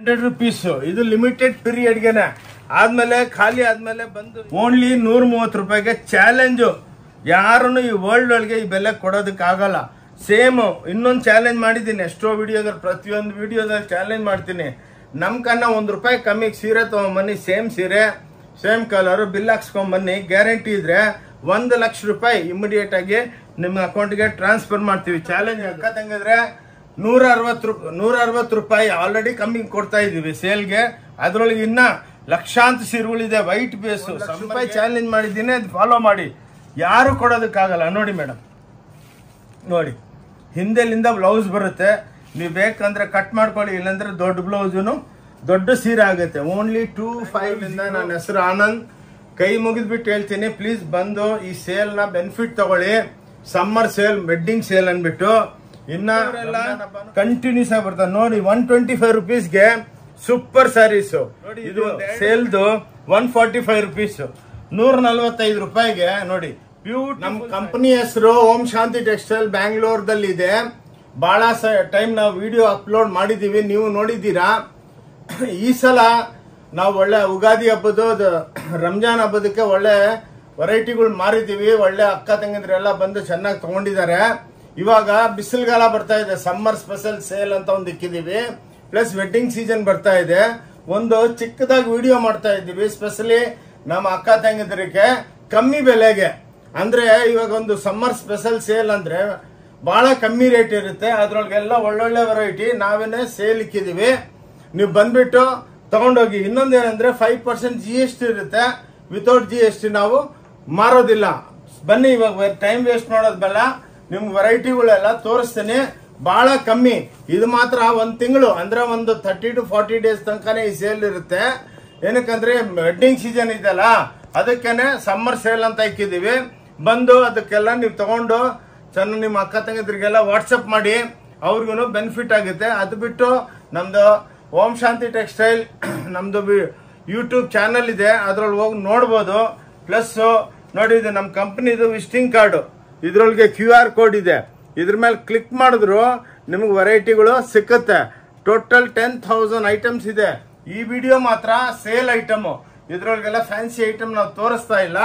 100 rupees. ಇದು limited ಪೀರಿಯಡ್ಗೆನೆ ಆದ್ಮೇಲೆ ಖಾಲಿ ಆದ್ಮೇಲೆ ಬಂದು ಓನ್ಲಿ 130 ರೂಪಾಯಿಗೆ ಚಾಲೆಂಜ್. ಯಾರನ್ನು ಈ ವರ್ಲ್ಡ್ ಒಳಗೆ ಈ ಬೆಲೆ ಕೊಡೋದಕ್ಕಾಗಲ್ಲ. ಸೇಮ್ ಇನ್ನೊಂದು ಚಾಲೆಂಜ್ ಮಾಡಿದ್ದೀನಿ ಎಷ್ಟೋ ವಿಡಿಯೋದಲ್ಲಿ, ಪ್ರತಿಯೊಂದು ವಿಡಿಯೋದಲ್ಲಿ ಚಾಲೆಂಜ್ ಮಾಡ್ತೀನಿ. ನಮ್ ಕನ್ನ ₹1 ಕಮ್ಮಿ ಸೀರೆ ತಗೊಂಬನ್ನಿ, ಸೇಮ್ ಸೀರೆ ಸೇಮ್ ಕಲರ್ ಬಿಲ್ ಹಾಕ್ಸ್ಕೊಂಬನ್ನಿ, ಗ್ಯಾರಂಟಿ ಇದ್ರೆ ₹1 ಲಕ್ಷ ಇಮಿಡಿಯೇಟ್ ಆಗಿ ನಿಮ್ಮ ಅಕೌಂಟ್ಗೆ ಟ್ರಾನ್ಸ್ಫರ್ ಮಾಡ್ತೀವಿ. ಚಾಲೆಂಜ್ ಅಕ್ಕ ತಂಗಿದ್ರೆ ₹160 ಆಲ್ರೆಡಿ ಕಮ್ಮಿ ಕೊಡ್ತಾ ಇದೀವಿ ಸೇಲ್ಗೆ. ಅದ್ರೊಳಗೆ ಇನ್ನ ಲಕ್ಷಾಂತರ ಸೀರೆಗಳಿದೆ ವೈಟ್ ಬೇಸ್. ₹100 ಚಾಲೆಂಜ್ ಮಾಡಿದ್ದೀನಿ, ಅದು ಫಾಲೋ ಮಾಡಿ. ಯಾರು ಕೊಡೋದಕ್ಕಾಗಲ್ಲ. ನೋಡಿ ಮೇಡಮ್, ನೋಡಿ ಹಿಂದೆಲಿಂದ ಬ್ಲೌಸ್ ಬರುತ್ತೆ, ನೀವು ಬೇಕಂದ್ರೆ ಕಟ್ ಮಾಡ್ಕೊಳ್ಳಿ, ಇಲ್ಲಾಂದ್ರೆ ದೊಡ್ಡ ಬ್ಲೌಸು ದೊಡ್ಡ ಸೀರೆ ಆಗುತ್ತೆ. ಓನ್ಲಿ 25 ಇಂದ. ನನ್ನ ಹೆಸರು ಆನಂದ್. ಕೈ ಮುಗಿದ್ಬಿಟ್ಟು ಹೇಳ್ತೀನಿ, ಪ್ಲೀಸ್ ಬಂದು ಈ ಸೇಲ್ ನ ಬೆನಿಫಿಟ್ ತಗೊಳ್ಳಿ. ಸಮ್ಮರ್ ಸೇಲ್, ವೆಡ್ಡಿಂಗ್ ಸೇಲ್ ಅನ್ಬಿಟ್ಟು ಇನ್ನ ಕಂಟಿನ್ಯೂಸ್ ಆಗಿ ಬರ್ತಾರೆ. ನೋಡಿ 125 ರೂಪೀಸ್ಗೆ ಸೂಪರ್ ಸ್ಯಾರೀಸ್. ಇದು ಸೇಲ್ದು 145 ರೂಪೀಸ್, 145 ರೂಪಾಯಿಗೆ. ನೋಡಿ ಪ್ಯೂರ್. ನಮ್ ಕಂಪನಿ ಹೆಸರು ಓಂ ಶಾಂತಿ ಟೆಕ್ಸ್ಟೈಲ್ ಬ್ಯಾಂಗ್ಳೂರ್ದಲ್ಲಿ ಇದೆ. ಬಹಳ ಟೈಮ್ ನಾವು ವಿಡಿಯೋ ಅಪ್ಲೋಡ್ ಮಾಡಿದೀವಿ, ನೀವು ನೋಡಿದ್ದೀರಾ. ಈ ಸಲ ನಾವು ಒಳ್ಳೆ ಉಗಾದಿ ಹಬ್ಬದ ರಂಜಾನ್ ಹಬ್ಬದಕ್ಕೆ ಒಳ್ಳೆ ವೆರೈಟಿಗಳು ಮಾರಿದೀವಿ. ಒಳ್ಳೆ ಅಕ್ಕ ತಂಗಿದ್ರೆಲ್ಲ ಬಂದು ಚೆನ್ನಾಗಿ ತಗೊಂಡಿದ್ದಾರೆ. ಇವಾಗ ಬಿಸಿಲುಗಾಲ ಬರ್ತಾ ಇದೆ, ಸಮ್ಮರ್ ಸ್ಪೆಷಲ್ ಸೇಲ್ ಅಂತ ಒಂದು ಇಕ್ಕಿದೀವಿ. ಪ್ಲಸ್ ವೆಡ್ಡಿಂಗ್ ಸೀಸನ್ ಬರ್ತಾ ಇದೆ. ಒಂದು ಚಿಕ್ಕದಾಗಿ ವಿಡಿಯೋ ಮಾಡ್ತಾ ಇದ್ದೀವಿ, ಸ್ಪೆಷಲಿ ನಮ್ಮ ಅಕ್ಕ ತಂಗಿದ್ರಿಗೆ ಕಮ್ಮಿ ಬೆಲೆಗೆ. ಅಂದ್ರೆ ಇವಾಗ ಒಂದು ಸಮ್ಮರ್ ಸ್ಪೆಷಲ್ ಸೇಲ್ ಅಂದ್ರೆ ಬಹಳ ಕಮ್ಮಿ ರೇಟ್ ಇರುತ್ತೆ. ಅದ್ರೊಳಗೆಲ್ಲ ಒಳ್ಳೊಳ್ಳೆ ವೆರೈಟಿ ನಾವೇನೆ ಸೇಲ್ ಇಕ್ಕಿದೀವಿ. ನೀವು ಬಂದ್ಬಿಟ್ಟು ತಗೊಂಡೋಗಿ. ಇನ್ನೊಂದೇನಂದ್ರೆ 5% GST ಇರುತ್ತೆ. ವಿತೌಟ್ GST ನಾವು ಮಾರೋದಿಲ್ಲ. ಬನ್ನಿ, ಇವಾಗ ಟೈಮ್ ವೇಸ್ಟ್ ಮಾಡೋದ್ ಬೇಡ, ನಿಮ್ಗೆ ವೆರೈಟಿಗಳೆಲ್ಲ ತೋರಿಸ್ತೀನಿ. ಬಹಳ ಕಮ್ಮಿ. ಇದು ಮಾತ್ರ 1 ತಿಂಗಳು ಅಂದ್ರೆ ಒಂದು 30 to 40 ಡೇಸ್ ತನಕನೇ ಈ ಸೇಲ್ ಇರುತ್ತೆ. ಏನಕ್ಕಂದ್ರೆ ವೆಡ್ಡಿಂಗ್ ಸೀಸನ್ ಇದೆಲ್ಲ, ಅದಕ್ಕೇನೆ ಸಮ್ಮರ್ ಸೇಲ್ ಅಂತ ಇಕ್ಕಿದೀವಿ. ಬಂದು ಅದಕ್ಕೆಲ್ಲ ನೀವು ತಗೊಂಡು ಚೆನ್ನಾಗಿ ನಿಮ್ಮ ಅಕ್ಕ ತಂಗಿದ್ರಿಗೆಲ್ಲ ವಾಟ್ಸಪ್ ಮಾಡಿ, ಅವ್ರಿಗೂ ಬೆನಿಫಿಟ್ ಆಗುತ್ತೆ. ಅದು ಬಿಟ್ಟು ನಮ್ದು ಓಂ ಶಾಂತಿ ಟೆಕ್ಸ್ಟೈಲ್ ನಮ್ದು ಯೂಟ್ಯೂಬ್ ಚಾನಲ್ ಇದೆ, ಅದ್ರೊಳಗೆ ಹೋಗಿ ನೋಡ್ಬೋದು. ಪ್ಲಸ್ ನೋಡಿ, ಇದು ನಮ್ಮ ಕಂಪನಿದು ವಿಸಿಟಿಂಗ್ ಕಾರ್ಡ್, ಇದ್ರೊಳಗೆ QR ಕೋಡ್ ಇದೆ. ಇದ್ರ ಮೇಲೆ ಕ್ಲಿಕ್ ಮಾಡಿದ್ರು ನಿಮ್ಗೆ ವೆರೈಟಿಗಳು ಸಿಕ್ಕುತ್ತೆ. ಟೋಟಲ್ 10,000 ಐಟಮ್ಸ್ ಇದೆ. ಈ ವಿಡಿಯೋ ಮಾತ್ರ ಸೇಲ್ ಐಟಮ್, ಇದ್ರೊಳಗೆಲ್ಲ ಫ್ಯಾನ್ಸಿ ಐಟಮ್ ನಾವು ತೋರಿಸ್ತಾ ಇಲ್ಲ.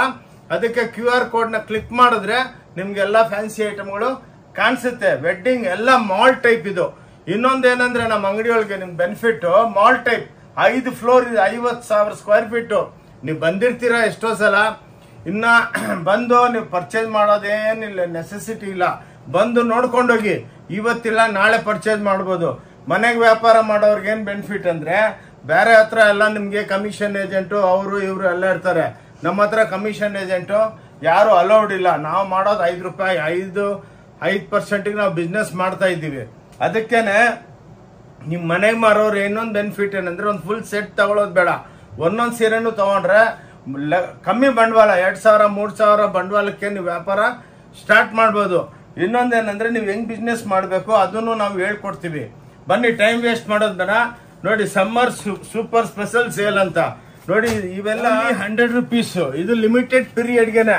ಅದಕ್ಕೆ QR ಕೋಡ್ ನ ಕ್ಲಿಕ್ ಮಾಡಿದ್ರೆ ನಿಮ್ಗೆಲ್ಲ ಫ್ಯಾನ್ಸಿ ಐಟಮ್ಗಳು ಕಾಣಿಸುತ್ತೆ. ವೆಡ್ಡಿಂಗ್ ಎಲ್ಲ ಮಾಲ್ ಟೈಪ್ ಇದು. ಇನ್ನೊಂದೇನಂದ್ರೆ ನಮ್ಮ ಅಂಗಡಿ ಒಳಗೆ ನಿಮ್ ಬೆನಿಫಿಟ್ ಮಾಲ್ ಟೈಪ್ 5 ಫ್ಲೋರ್ ಇದೆ, 50,000 ಸ್ಕ್ವೇರ್ ಫೀಟ್. ನೀವು ಬಂದಿರ್ತೀರಾ ಎಷ್ಟೋ ಸಲ. ಇನ್ನ ಬಂದು ನೀವು ಪರ್ಚೇಸ್ ಮಾಡೋದೇನಿಲ್ಲ, ನೆಸೆಸಿಟಿ ಇಲ್ಲ. ಬಂದು ನೋಡ್ಕೊಂಡೋಗಿ, ಇವತ್ತಿಲ್ಲ ನಾಳೆ ಪರ್ಚೇಸ್ ಮಾಡ್ಬೋದು. ಮನೆಗೆ ವ್ಯಾಪಾರ ಮಾಡೋರ್ಗೆ ಏನ್ ಬೆನಿಫಿಟ್ ಅಂದ್ರೆ, ಬೇರೆ ಹತ್ರ ಎಲ್ಲ ನಿಮ್ಗೆ ಕಮಿಷನ್ ಏಜೆಂಟು ಅವರು ಇವರು ಎಲ್ಲ ಇರ್ತಾರೆ. ನಮ್ಮ ಹತ್ರ ಕಮಿಷನ್ ಏಜೆಂಟು ಯಾರು ಅಲೌಡ್ ಇಲ್ಲ. ನಾವು ಮಾಡೋದು ₹5 ನಾವು ಬಿಸ್ನೆಸ್ ಮಾಡ್ತಾ ಇದ್ದೀವಿ. ಅದಕ್ಕೇನೆ ನಿಮ್ ಮನೆಗೆ ಮಾರೋರು ಇನ್ನೊಂದು ಬೆನಿಫಿಟ್ ಏನಂದ್ರೆ, ಒಂದು ಫುಲ್ ಸೆಟ್ ತಗೊಳ್ಳೋದು ಬೇಡ. ಒಂದೊಂದು ಸೀರೆನೂ ತಗೊಂಡ್ರೆ ಕಮ್ಮಿ ಬಂಡವಾಳ, 2,000 3,000 ಬಂಡವಾಳಕ್ಕೆ ನೀವು ವ್ಯಾಪಾರ ಸ್ಟಾರ್ಟ್ ಮಾಡ್ಬೋದು. ಇನ್ನೊಂದೇನಂದ್ರೆ, ನೀವು ಹೆಂಗ್ ಬಿಸ್ನೆಸ್ ಮಾಡಬೇಕು ಅದನ್ನು ನಾವು ಹೇಳ್ಕೊಡ್ತೀವಿ. ಬನ್ನಿ, ಟೈಮ್ ವೇಸ್ಟ್ ಮಾಡೋದು ಬೇಡ. ನೋಡಿ, ಸಮ್ಮರ್ ಸೂಪರ್ ಸ್ಪೆಷಲ್ ಸೇಲ್ ಅಂತ ನೋಡಿ. ಇವೆಲ್ಲ 100 ರೂಪೀಸ್. ಇದು ಲಿಮಿಟೆಡ್ ಪೀರಿಯಡ್ಗೆನೆ.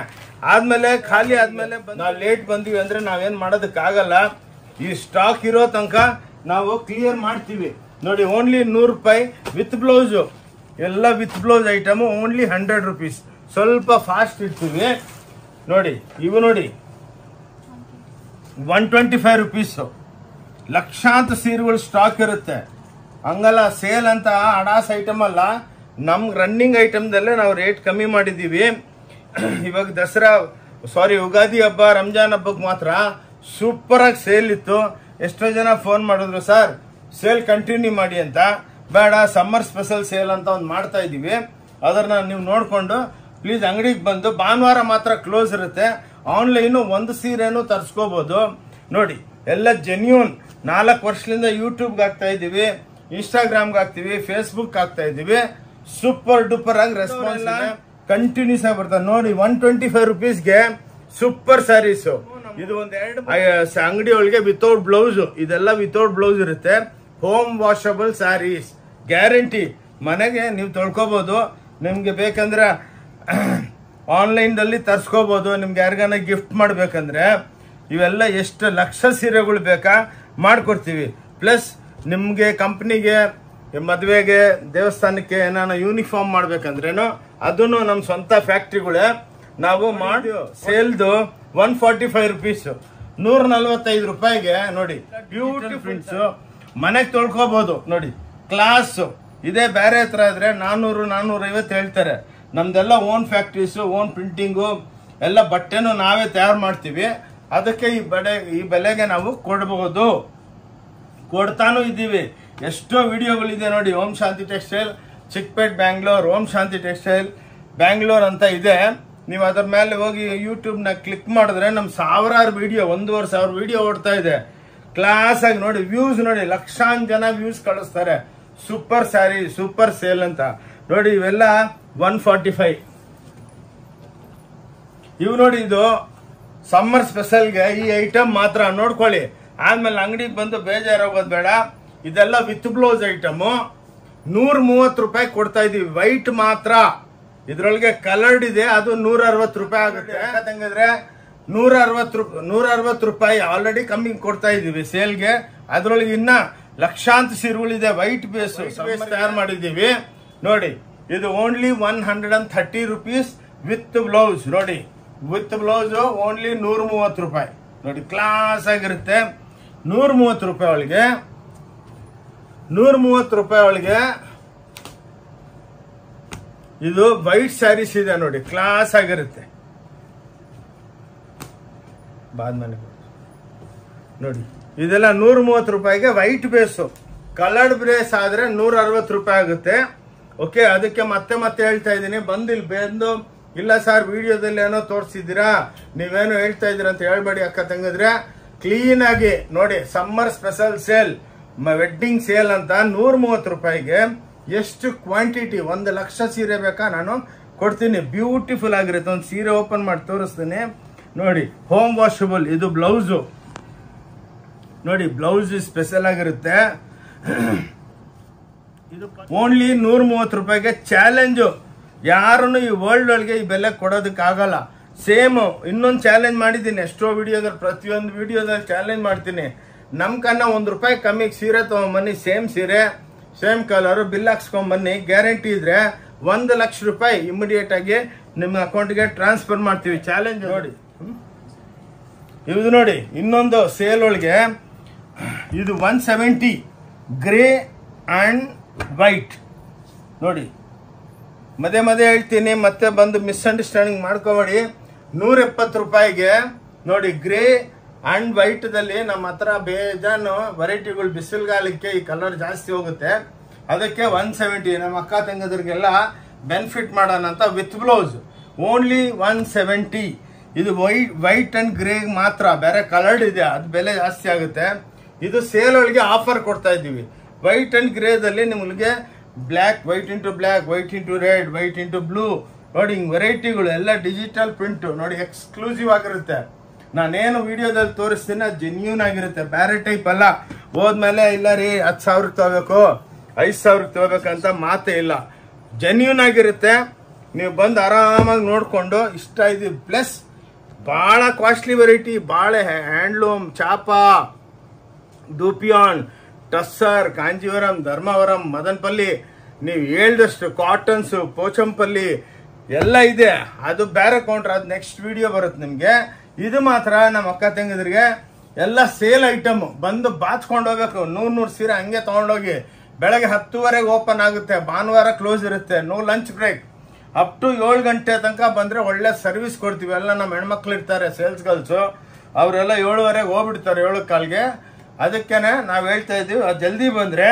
ಆದ್ಮೇಲೆ ಖಾಲಿ ಆದ್ಮೇಲೆ ನಾವು ಲೇಟ್ ಬಂದಿವಿ ಅಂದ್ರೆ ನಾವೇನ್ ಮಾಡೋದಕ್ಕಾಗಲ್ಲ. ಈ ಸ್ಟಾಕ್ ಇರೋ ತನಕ ನಾವು ಕ್ಲಿಯರ್ ಮಾಡ್ತೀವಿ. ನೋಡಿ, ಓನ್ಲಿ ₹100 ವಿತ್ ಬ್ಲೌಸ್, ಎಲ್ಲ with blouse item only 100 rupees. ಸ್ವಲ್ಪ ಫಾಸ್ಟ್ ಇಡ್ತೀವಿ. ನೋಡಿ, ಇವು ನೋಡಿ 125 ರೂಪೀಸ್. ಲಕ್ಷಾಂತರ ಸೀರೆಗಳು ಸ್ಟಾಕ್ ಇರುತ್ತೆ. ಹಂಗಲ್ಲ, ಸೇಲ್ ಅಂತ ಅಡಾಸ್ ಐಟಮ್ ಅಲ್ಲ, ನಮ್ ರನ್ನಿಂಗ್ ಐಟಮ್ದಲ್ಲೇ ನಾವು ರೇಟ್ ಕಮ್ಮಿ ಮಾಡಿದೀವಿ. ಇವಾಗ ಉಗಾದಿ ಹಬ್ಬ ರಂಜಾನ್ ಹಬ್ಬಕ್ಕೆ ಮಾತ್ರ ಸೂಪರ್ ಆಗಿ ಸೇಲ್ ಇತ್ತು. ಎಷ್ಟೋ ಜನ ಫೋನ್ ಮಾಡಿದ್ರು, ಸರ್ ಸೇಲ್ ಕಂಟಿನ್ಯೂ ಮಾಡಿ ಅಂತ. ಬೇಡ, ಸಮ್ಮರ್ ಸ್ಪೆಷಲ್ ಸೇಲ್ ಅಂತ ಒಂದು ಮಾಡ್ತಾ ಇದೀವಿ. ಅದನ್ನ ನೀವು ನೋಡ್ಕೊಂಡು ಪ್ಲೀಸ್ ಅಂಗಡಿಗೆ ಬಂದು. ಭಾನುವಾರ ಮಾತ್ರ ಕ್ಲೋಸ್ ಇರುತ್ತೆ. ಆನ್ಲೈನ್ ಒಂದು ಸೀರೆನೂ ತರಿಸ್ಕೋಬಹುದು. ನೋಡಿ, ಎಲ್ಲ ಜೆನ್ಯೂನ್. 4 ವರ್ಷದಿಂದ ಯೂಟ್ಯೂಬ್ಗೆ ಹಾಕ್ತಾ ಇದೀವಿ, ಇನ್ಸ್ಟಾಗ್ರಾಮ್ಗೆ ಹಾಕ್ತಿವಿ, ಫೇಸ್ಬುಕ್ ಹಾಕ್ತಾ ಇದೀವಿ. ಸೂಪರ್ ಡೂಪರ್ ಆಗಿ ರೆಸ್ಪಾನ್ಸ್ ಕಂಟಿನ್ಯೂಸ್ ಆಗಿ ಬರ್ತದೆ. ನೋಡಿ, 125 ರೂಪೀಸ್ಗೆ ಸೂಪರ್ ಸ್ಯಾರೀಸ್. ಇದು ಒಂದೆರಡು ಅಂಗಡಿ ಒಳಗೆ ವಿತೌಟ್ ಬ್ಲೌಸ್, ಇದೆಲ್ಲ ವಿತೌಟ್ ಬ್ಲೌಸ್ ಇರುತ್ತೆ. Home washable saris guarantee. ಮನೆಗೆ ನೀವು ತೊಳ್ಕೋಬಹುದು. ನಿಮ್ಗೆ ಬೇಕಂದ್ರೆ ಆನ್ಲೈನ್ ದಲ್ಲಿ ತರ್ಸ್ಕೋಬಹುದು. ನಿಮ್ಗೆ ಯಾರಿಗಾನ ಗಿಫ್ಟ್ ಮಾಡ್ಬೇಕಂದ್ರೆ ಇವೆಲ್ಲ ಎಷ್ಟು ಲಕ್ಷ ಸೀರೆಗಳು ಬೇಕಾ ಮಾಡ್ಕೊಡ್ತೀವಿ. ಪ್ಲಸ್ ನಿಮ್ಗೆ ಕಂಪ್ನಿಗೆ ಮದುವೆಗೆ ದೇವಸ್ಥಾನಕ್ಕೆ ಏನಾನ ಯೂನಿಫಾರ್ಮ್ ಮಾಡ್ಬೇಕಂದ್ರೇನು ಅದನ್ನು ನಮ್ಮ ಸ್ವಂತ ಫ್ಯಾಕ್ಟ್ರಿಗಳೇ ನಾವು ಮಾಡಿ ಸೇಲ್ದು 145 ರುಪೀಸ್ 145 ರೂಪಾಯಿಗೆ ನೋಡಿ ಬ್ಯೂಟಿಫುಲ್ ಪ್ರಿಂಟ್ಸ್ ಮನೆಗೆ ತೊಳ್ಕೋಬಹುದು ನೋಡಿ ಕ್ಲಾಸ್ ಇದೇ ಬೇರೆ ಹತ್ರ ಇದ್ರೆ 400-450 ಹೇಳ್ತಾರೆ. ನಮ್ದೆಲ್ಲ ಓನ್ ಫ್ಯಾಕ್ಟ್ರೀಸ್ ಓನ್ ಪ್ರಿಂಟಿಂಗು ಎಲ್ಲ ಬಟ್ಟೆನೂ ನಾವೇ ತಯಾರು ಮಾಡ್ತೀವಿ. ಅದಕ್ಕೆ ಈ ಬೆಲೆಗೆ ನಾವು ಕೊಡಬಹುದು, ಕೊಡ್ತಾನು ಇದ್ದೀವಿ. ಎಷ್ಟೋ ವಿಡಿಯೋಗಳಿದೆ ನೋಡಿ. ಓಂ ಶಾಂತಿ ಟೆಕ್ಸ್ಟೈಲ್ ಚಿಕ್ಕಪೇಟ್ ಬ್ಯಾಂಗ್ಳೂರ್, ಓಂ ಶಾಂತಿ ಟೆಕ್ಸ್ಟೈಲ್ ಬ್ಯಾಂಗ್ಳೂರ್ ಅಂತ ಇದೆ. ನೀವು ಅದ್ರ ಮೇಲೆ ಹೋಗಿ ಯೂಟ್ಯೂಬ್ನ ಕ್ಲಿಕ್ ಮಾಡಿದ್ರೆ ನಮ್ಮ ಸಾವಿರಾರು ವಿಡಿಯೋ 1,500 ವಿಡಿಯೋ ಓಡ್ತಾ ಇದೆ. ಕ್ಲಾಸ್ ಆಗಿ ನೋಡಿ, ವ್ಯೂಸ್ ನೋಡಿ, ಲಕ್ಷಾಂತರ ಜನ ವ್ಯೂಸ್ ಕಳಿಸ್ತಾರೆ. ಸೂಪರ್ ಸ್ಯಾರಿ, ಸೂಪರ್ ಸೇಲ್ ಅಂತ ನೋಡಿ. ಇವೆಲ್ಲ 145. ಇವು ನೋಡಿ, ಇದು ಸಮ್ಮರ್ ಸ್ಪೆಷಲ್ಗೆ ಈ ಐಟಮ್ ಮಾತ್ರ ನೋಡ್ಕೊಳ್ಳಿ. ಆದ್ಮೇಲೆ ಅಂಗಡಿಗೆ ಬಂದು ಬೇಜಾರಾಗೋದು ಬೇಡ. ಇದೆಲ್ಲ ವಿತ್ ಬ್ಲೌಸ್ ಐಟಮು 130 ರೂಪಾಯಿ ಕೊಡ್ತಾ ಇದೀವಿ. ವೈಟ್ ಮಾತ್ರ, ಇದ್ರೊಳಗೆ ಕಲರ್ಡ್ ಇದೆ, ಅದು 160 ರೂಪಾಯಿ ಆಗುತ್ತೆ. ಯಾಕಂದ್ರೆ 160 ರೂಪಾಯಿ ಆಲ್ರೆಡಿ ಕಮ್ಮಿ ಕೊಡ್ತಾ ಇದೀವಿ ಸೇಲ್ಗೆ. ಅದ್ರೊಳಗೆ ಇನ್ನ ಲಕ್ಷಾಂತರ ಸೀರೆಗಳಿದೆ. ವೈಟ್ ಬೇಸ್ ತಯಾರು ಮಾಡಿದೀವಿ ನೋಡಿ. ಇದು ಓನ್ಲಿ 130 ರುಪೀಸ್ ವಿತ್ ಬ್ಲೌಸ್ ನೋಡಿ. ವಿತ್ ಬ್ಲೌಸ್ ಓನ್ಲಿ 130 ರೂಪಾಯಿ ನೋಡಿ. ಕ್ಲಾಸ್ ಆಗಿರುತ್ತೆ. 130 ರೂಪಾಯಿ ಒಳಗೆ 130 ರೂಪಾಯಿ ಒಳಗೆ ಇದು ವೈಟ್ ಸ್ಯಾರೀಸ್ ಇದೆ ನೋಡಿ. ಕ್ಲಾಸ್ ಆಗಿರುತ್ತೆ. ಬಾದ್ಮನೆ ನೋಡಿ, ಇದೆಲ್ಲ 130 ರೂಪಾಯಿಗೆ ವೈಟ್ ಬೇಸು. ಕಲರ್ಡ್ ಬ್ರೇಸ್ ಆದ್ರೆ 160 ರೂಪಾಯಿ ಆಗುತ್ತೆ. ಓಕೆ, ಅದಕ್ಕೆ ಮತ್ತೆ ಹೇಳ್ತಾ ಇದ್ದೀನಿ. ಬಂದಿಲ್ಲಿ ಬಂದು ಇಲ್ಲ ಸರ್ ವಿಡಿಯೋದಲ್ಲಿ ಏನೋ ತೋರಿಸಿದ್ದೀರಾ, ನೀವೇನೋ ಹೇಳ್ತಾ ಇದ್ದೀರಾ ಅಂತ ಹೇಳ್ಬೇಡಿ ಅಕ್ಕ ತಂಗಿದ್ರೆ. ಕ್ಲೀನ್ ಆಗಿ ನೋಡಿ, summer special sale, wedding sale ಅಂತ 130 ರೂಪಾಯಿಗೆ ಎಷ್ಟು ಕ್ವಾಂಟಿಟಿ, 1 ಲಕ್ಷ ಸೀರೆ ಬೇಕಾ ನಾನು ಕೊಡ್ತೀನಿ. ಬ್ಯೂಟಿಫುಲ್ ಆಗಿರುತ್ತೆ. ಒಂದು ಸೀರೆ ಓಪನ್ ಮಾಡಿ ತೋರಿಸ್ತೀನಿ ನೋಡಿ. Home washable. ಇದು ಬ್ಲೌಸು ನೋಡಿ, ಬ್ಲೌಸ್ ಸ್ಪೆಷಲ್ ಆಗಿರುತ್ತೆ. ಇದು ಓನ್ಲಿ 130 ರೂಪಾಯಿಗೆ ಚಾಲೆಂಜು. ಯಾರನ್ನು ಈ ವರ್ಲ್ಡ್ ಒಳಗೆ ಈ ಬೆಲೆ ಕೊಡೋದಕ್ಕಾಗಲ್ಲ. ಸೇಮ್ ಇನ್ನೊಂದು ಚಾಲೆಂಜ್ ಮಾಡಿದ್ದೀನಿ ಎಷ್ಟೋ ವಿಡಿಯೋದಲ್ಲಿ, ಪ್ರತಿಯೊಂದು ವಿಡಿಯೋದಲ್ಲಿ ಚಾಲೆಂಜ್ ಮಾಡ್ತೀನಿ. ನಮ್ ಕನ್ನ 1 ರೂಪಾಯಿ ಕಮ್ಮಿಗೆ ಸೀರೆ ತಗೊಂಬನ್ನಿ, ಸೇಮ್ ಸೀರೆ ಸೇಮ್ ಕಲರ್ ಬಿಲ್ ಹಾಕ್ಸ್ಕೊಂಬನ್ನಿ. ಗ್ಯಾರಂಟಿ ಇದ್ರೆ 1 ಲಕ್ಷ ರೂಪಾಯಿ ಇಮಿಡಿಯೇಟ್ ಆಗಿ ನಿಮ್ಮ ಅಕೌಂಟ್ಗೆ ಟ್ರಾನ್ಸ್ಫರ್ ಮಾಡ್ತೀವಿ. ಚಾಲೆಂಜ್ ನೋಡಿ. ಇದು ನೋಡಿ, ಇನ್ನೊಂದು ಸೇಲ್ ಒಳಗೆ ಇದು 170 ಗ್ರೇ ಅಂಡ್ ವೈಟ್ ನೋಡಿ. ಮಧ್ಯೆ ಹೇಳ್ತೀನಿ, ಮತ್ತೆ ಬಂದು ಮಿಸ್ಅಂಡರ್ಸ್ಟ್ಯಾಂಡಿಂಗ್ ಮಾಡ್ಕೋಬೇಡಿ. 170 ರೂಪಾಯಿಗೆ ನೋಡಿ, ಗ್ರೇ ಅಂಡ್ ವೈಟ್ ದಲ್ಲಿ ನಮ್ಮ ಹತ್ರ ಬೇಜಾನು ವೆರೈಟಿಗಳು. ಬಿಸಿಲುಗಾಲಕ್ಕೆ ಈ ಕಲರ್ ಜಾಸ್ತಿ ಹೋಗುತ್ತೆ, ಅದಕ್ಕೆ 170. ನಮ್ಮ ಅಕ್ಕ ತಂಗದ್ರಿಗೆಲ್ಲ ಬೆನಿಫಿಟ್ ಮಾಡೋಣ ಅಂತ ವಿತ್ ಬ್ಲೌಸ್ ಓನ್ಲಿ 170. ಇದು ವೈಟ್ ಅಂಡ್ ಗ್ರೇ ಮಾತ್ರ, ಬೇರೆ ಕಲರ್ಡ್ ಇದೆ, ಅದು ಬೆಲೆ ಜಾಸ್ತಿ ಆಗುತ್ತೆ. ಇದು ಸೇಲ್ ಒಳಗೆ ಆಫರ್ ಕೊಡ್ತಾ ಇದ್ದೀವಿ. ವೈಟ್ ಅಂಡ್ ಗ್ರೇದಲ್ಲಿ ನಿಮಗೆ black, white into black, white into red, white into blue ನೋಡಿ. ಹಿಂಗ್ ವೆರೈಟಿಗಳು ಎಲ್ಲ ಡಿಜಿಟಲ್ ಪ್ರಿಂಟ್ ನೋಡಿ, ಎಕ್ಸ್ಕ್ಲೂಸಿವ್ ಆಗಿರುತ್ತೆ. ನಾನೇನು ವಿಡಿಯೋದಲ್ಲಿ ತೋರಿಸ್ತೀನಿ ಜೆನ್ಯೂನ್ ಆಗಿರುತ್ತೆ, ಬೇರೆ ಟೈಪ್ ಅಲ್ಲ. ಹೋದ್ಮೇಲೆ ಇಲ್ಲ ರೀ 10,000 ತಗೋಬೇಕು 5,000 ತಗೋಬೇಕಂತ ಮಾತೇ ಇಲ್ಲ. ಜೆನ್ಯೂನ್ ಆಗಿರುತ್ತೆ. ನೀವು ಬಂದು ಆರಾಮಾಗಿ ನೋಡ್ಕೊಂಡು ಇಷ್ಟ ಇದೆ. ಪ್ಲಸ್ ಬಹಳ ಕಾಸ್ಟ್ಲಿ ವೆರೈಟಿ, ಬಾಳೆ, ಹ್ಯಾಂಡ್ಲೂಮ್, ಚಾಪಾ, ಡೂಪಿಯಾನ್, ಟಸ್ಸರ್, ಕಾಂಜೀವರಂ, ಧರ್ಮವರಂ, ಮದನಪಲ್ಲಿ, ನೀವು ಹೇಳ್ದಷ್ಟು ಕಾಟನ್ಸ್, ಪೋಚಂಪಲ್ಲಿ ಎಲ್ಲ ಇದೆ. ಅದು ಬೇರೆ ಕೌಂಟ್ರ್, ಅದು ನೆಕ್ಸ್ಟ್ ವಿಡಿಯೋ ಬರುತ್ತೆ ನಿಮ್ಗೆ. ಇದು ಮಾತ್ರ ನಮ್ಮ ಅಕ್ಕ ತಂಗಿದ್ರಿಗೆ ಎಲ್ಲ ಸೇಲ್ ಐಟಮ್. ಬಂದು ಬಾಚ್ಕೊಂಡು ಹೋಗ್ಬೇಕು. 100 ಸೀರೆ ಹಂಗೆ ತಗೊಂಡೋಗಿ. ಬೆಳಗ್ಗೆ 10:30 ಓಪನ್ ಆಗುತ್ತೆ, ಭಾನುವಾರ ಕ್ಲೋಸ್ ಇರುತ್ತೆ. No lunch break. Up to 7 ಗಂಟೆ ತನಕ ಬಂದ್ರೆ ಒಳ್ಳೆ ಸರ್ವಿಸ್ ಕೊಡ್ತೀವಿ. ಎಲ್ಲ ನಮ್ಮ ಹೆಣ್ಮಕ್ಳು ಇರ್ತಾರೆ, ಸೇಲ್ಸ್ ಗರ್ಲ್ಸು, ಅವರೆಲ್ಲ 7:30 ಹೋಗ್ಬಿಡ್ತಾರೆ 7 ಕಾಲ್ಗೆ. ಅದಕ್ಕೇನೆ ನಾವು ಹೇಳ್ತಾ ಇದೀವಿ, ಜಲ್ದಿ ಬಂದ್ರೆ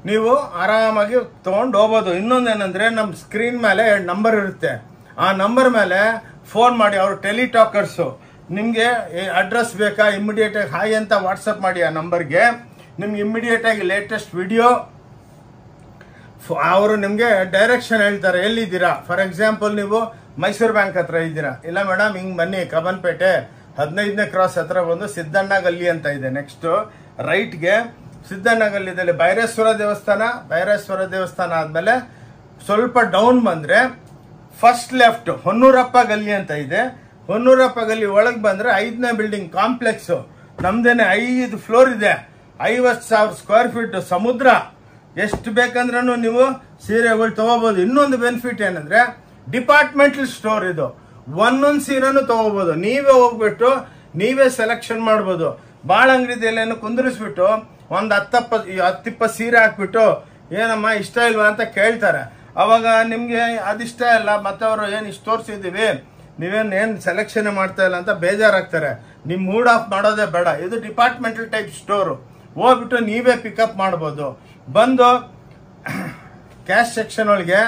ನೀವು ಆರಾಮಾಗಿ ತಗೊಂಡು ಹೋಗ್ಬೋದು. ಇನ್ನೊಂದೇನಂದ್ರೆ ನಮ್ಮ ಸ್ಕ್ರೀನ್ ಮೇಲೆ 2 ನಂಬರ್ ಇರುತ್ತೆ. ಆ ನಂಬರ್ ಮೇಲೆ ಫೋನ್ ಮಾಡಿ, ಅವರು ಟೆಲಿಟಾಕರ್ಸು. ನಿಮ್ಗೆ ಅಡ್ರೆಸ್ ಬೇಕಾ, ಇಮಿಡಿಯೇಟ್ ಆಗಿ ಹಾಯ್ ಅಂತ ವಾಟ್ಸಪ್ ಮಾಡಿ ಆ ನಂಬರ್ಗೆ. ನಿಮ್ಗೆ ಇಮಿಡಿಯೇಟ್ ಆಗಿ ಲೇಟೆಸ್ಟ್ ವಿಡಿಯೋ ಅವರು ನಿಮ್ಗೆ ಡೈರೆಕ್ಷನ್ ಹೇಳ್ತಾರೆ, ಎಲ್ಲಿದ್ದೀರಾ. ಫಾರ್ ಎಕ್ಸಾಂಪಲ್ ನೀವು ಮೈಸೂರು ಬ್ಯಾಂಕ್ ಹತ್ರ ಇದ್ದೀರಾ, ಇಲ್ಲ ಮೇಡಮ್ ಹಿಂಗ್ ಬನ್ನಿ ಕಬ್ಬನ್ಪೇಟೆ 15ನೇ ಕ್ರಾಸ್ ಹತ್ರ ಬಂದು ಸಿದ್ದಣ್ಣ ಗಲ್ಲಿ ಅಂತ ಇದೆ. ನೆಕ್ಸ್ಟ್ ರೈಟ್ಗೆ ಸಿದ್ದಣ್ಣ ಗಲ್ಲಿದಲ್ಲಿ ಭೈರೇಶ್ವರ ದೇವಸ್ಥಾನ ಆದ್ಮೇಲೆ ಸ್ವಲ್ಪ ಡೌನ್ ಬಂದ್ರೆ ಫಸ್ಟ್ ಲೆಫ್ಟ್ ಹೊನ್ನೂರಪ್ಪ ಗಲ್ಲಿ ಅಂತ ಇದೆ. ಹೊನ್ನೂರಪ್ಪ ಗಲ್ಲಿ ಒಳಗೆ ಬಂದ್ರೆ 5ನೇ ಬಿಲ್ಡಿಂಗ್ ಕಾಂಪ್ಲೆಕ್ಸ್ ನಮ್ದೇನೆ. 5 ಫ್ಲೋರ್ ಇದೆ, 50,000 ಸ್ಕ್ವೇರ್ ಫೀಟ್ ಸಮುದ್ರ ಎಷ್ಟು ಬೇಕಂದ್ರೂ ನೀವು ಸೀರೆಗಳು ತಗೋಬಹುದು. ಇನ್ನೊಂದು ಬೆನಿಫಿಟ್ ಏನಂದ್ರೆ ಡಿಪಾರ್ಟ್ಮೆಂಟಲ್ ಸ್ಟೋರ್ ಇದು, ಒಂದೊಂದು ಸೀರೆನೂ ತಗೋಬಹುದು. ನೀವೇ ಹೋಗ್ಬಿಟ್ಟು ನೀವೇ ಸೆಲೆಕ್ಷನ್ ಮಾಡ್ಬೋದು. ಬಾಳ ಅಂಗಡಿದೆಲ್ಲೇನು ಕುಂದಿರಿಸ್ಬಿಟ್ಟು ಒಂದು 10-20 ಸೀರೆ ಹಾಕ್ಬಿಟ್ಟು ಏನಮ್ಮ ಇಷ್ಟ ಇಲ್ವಾ ಅಂತ ಕೇಳ್ತಾರೆ. ಅವಾಗ ನಿಮ್ಗೆ ಅದಿಷ್ಟ ಇಲ್ಲ, ಮತ್ತೆ ಅವರು ಏನು ಇಷ್ಟು ತೋರಿಸಿದೀವಿ ನೀವೇನು ಸೆಲೆಕ್ಷನ್ ಮಾಡ್ತಾ ಇಲ್ಲ ಅಂತ ಬೇಜಾರಾಗ್ತಾರೆ. ನಿಮ್ ಮೂಡ್ ಆಫ್ ಮಾಡೋದೇ ಬೇಡ. ಇದು ಡಿಪಾರ್ಟ್ಮೆಂಟಲ್ ಟೈಪ್ ಸ್ಟೋರು, ಹೋಗ್ಬಿಟ್ಟು ನೀವೇ ಪಿಕಪ್ ಮಾಡ್ಬೋದು. ಬಂದು ಕ್ಯಾಶ್ ಸೆಕ್ಷನ್ ಒಳಗೆ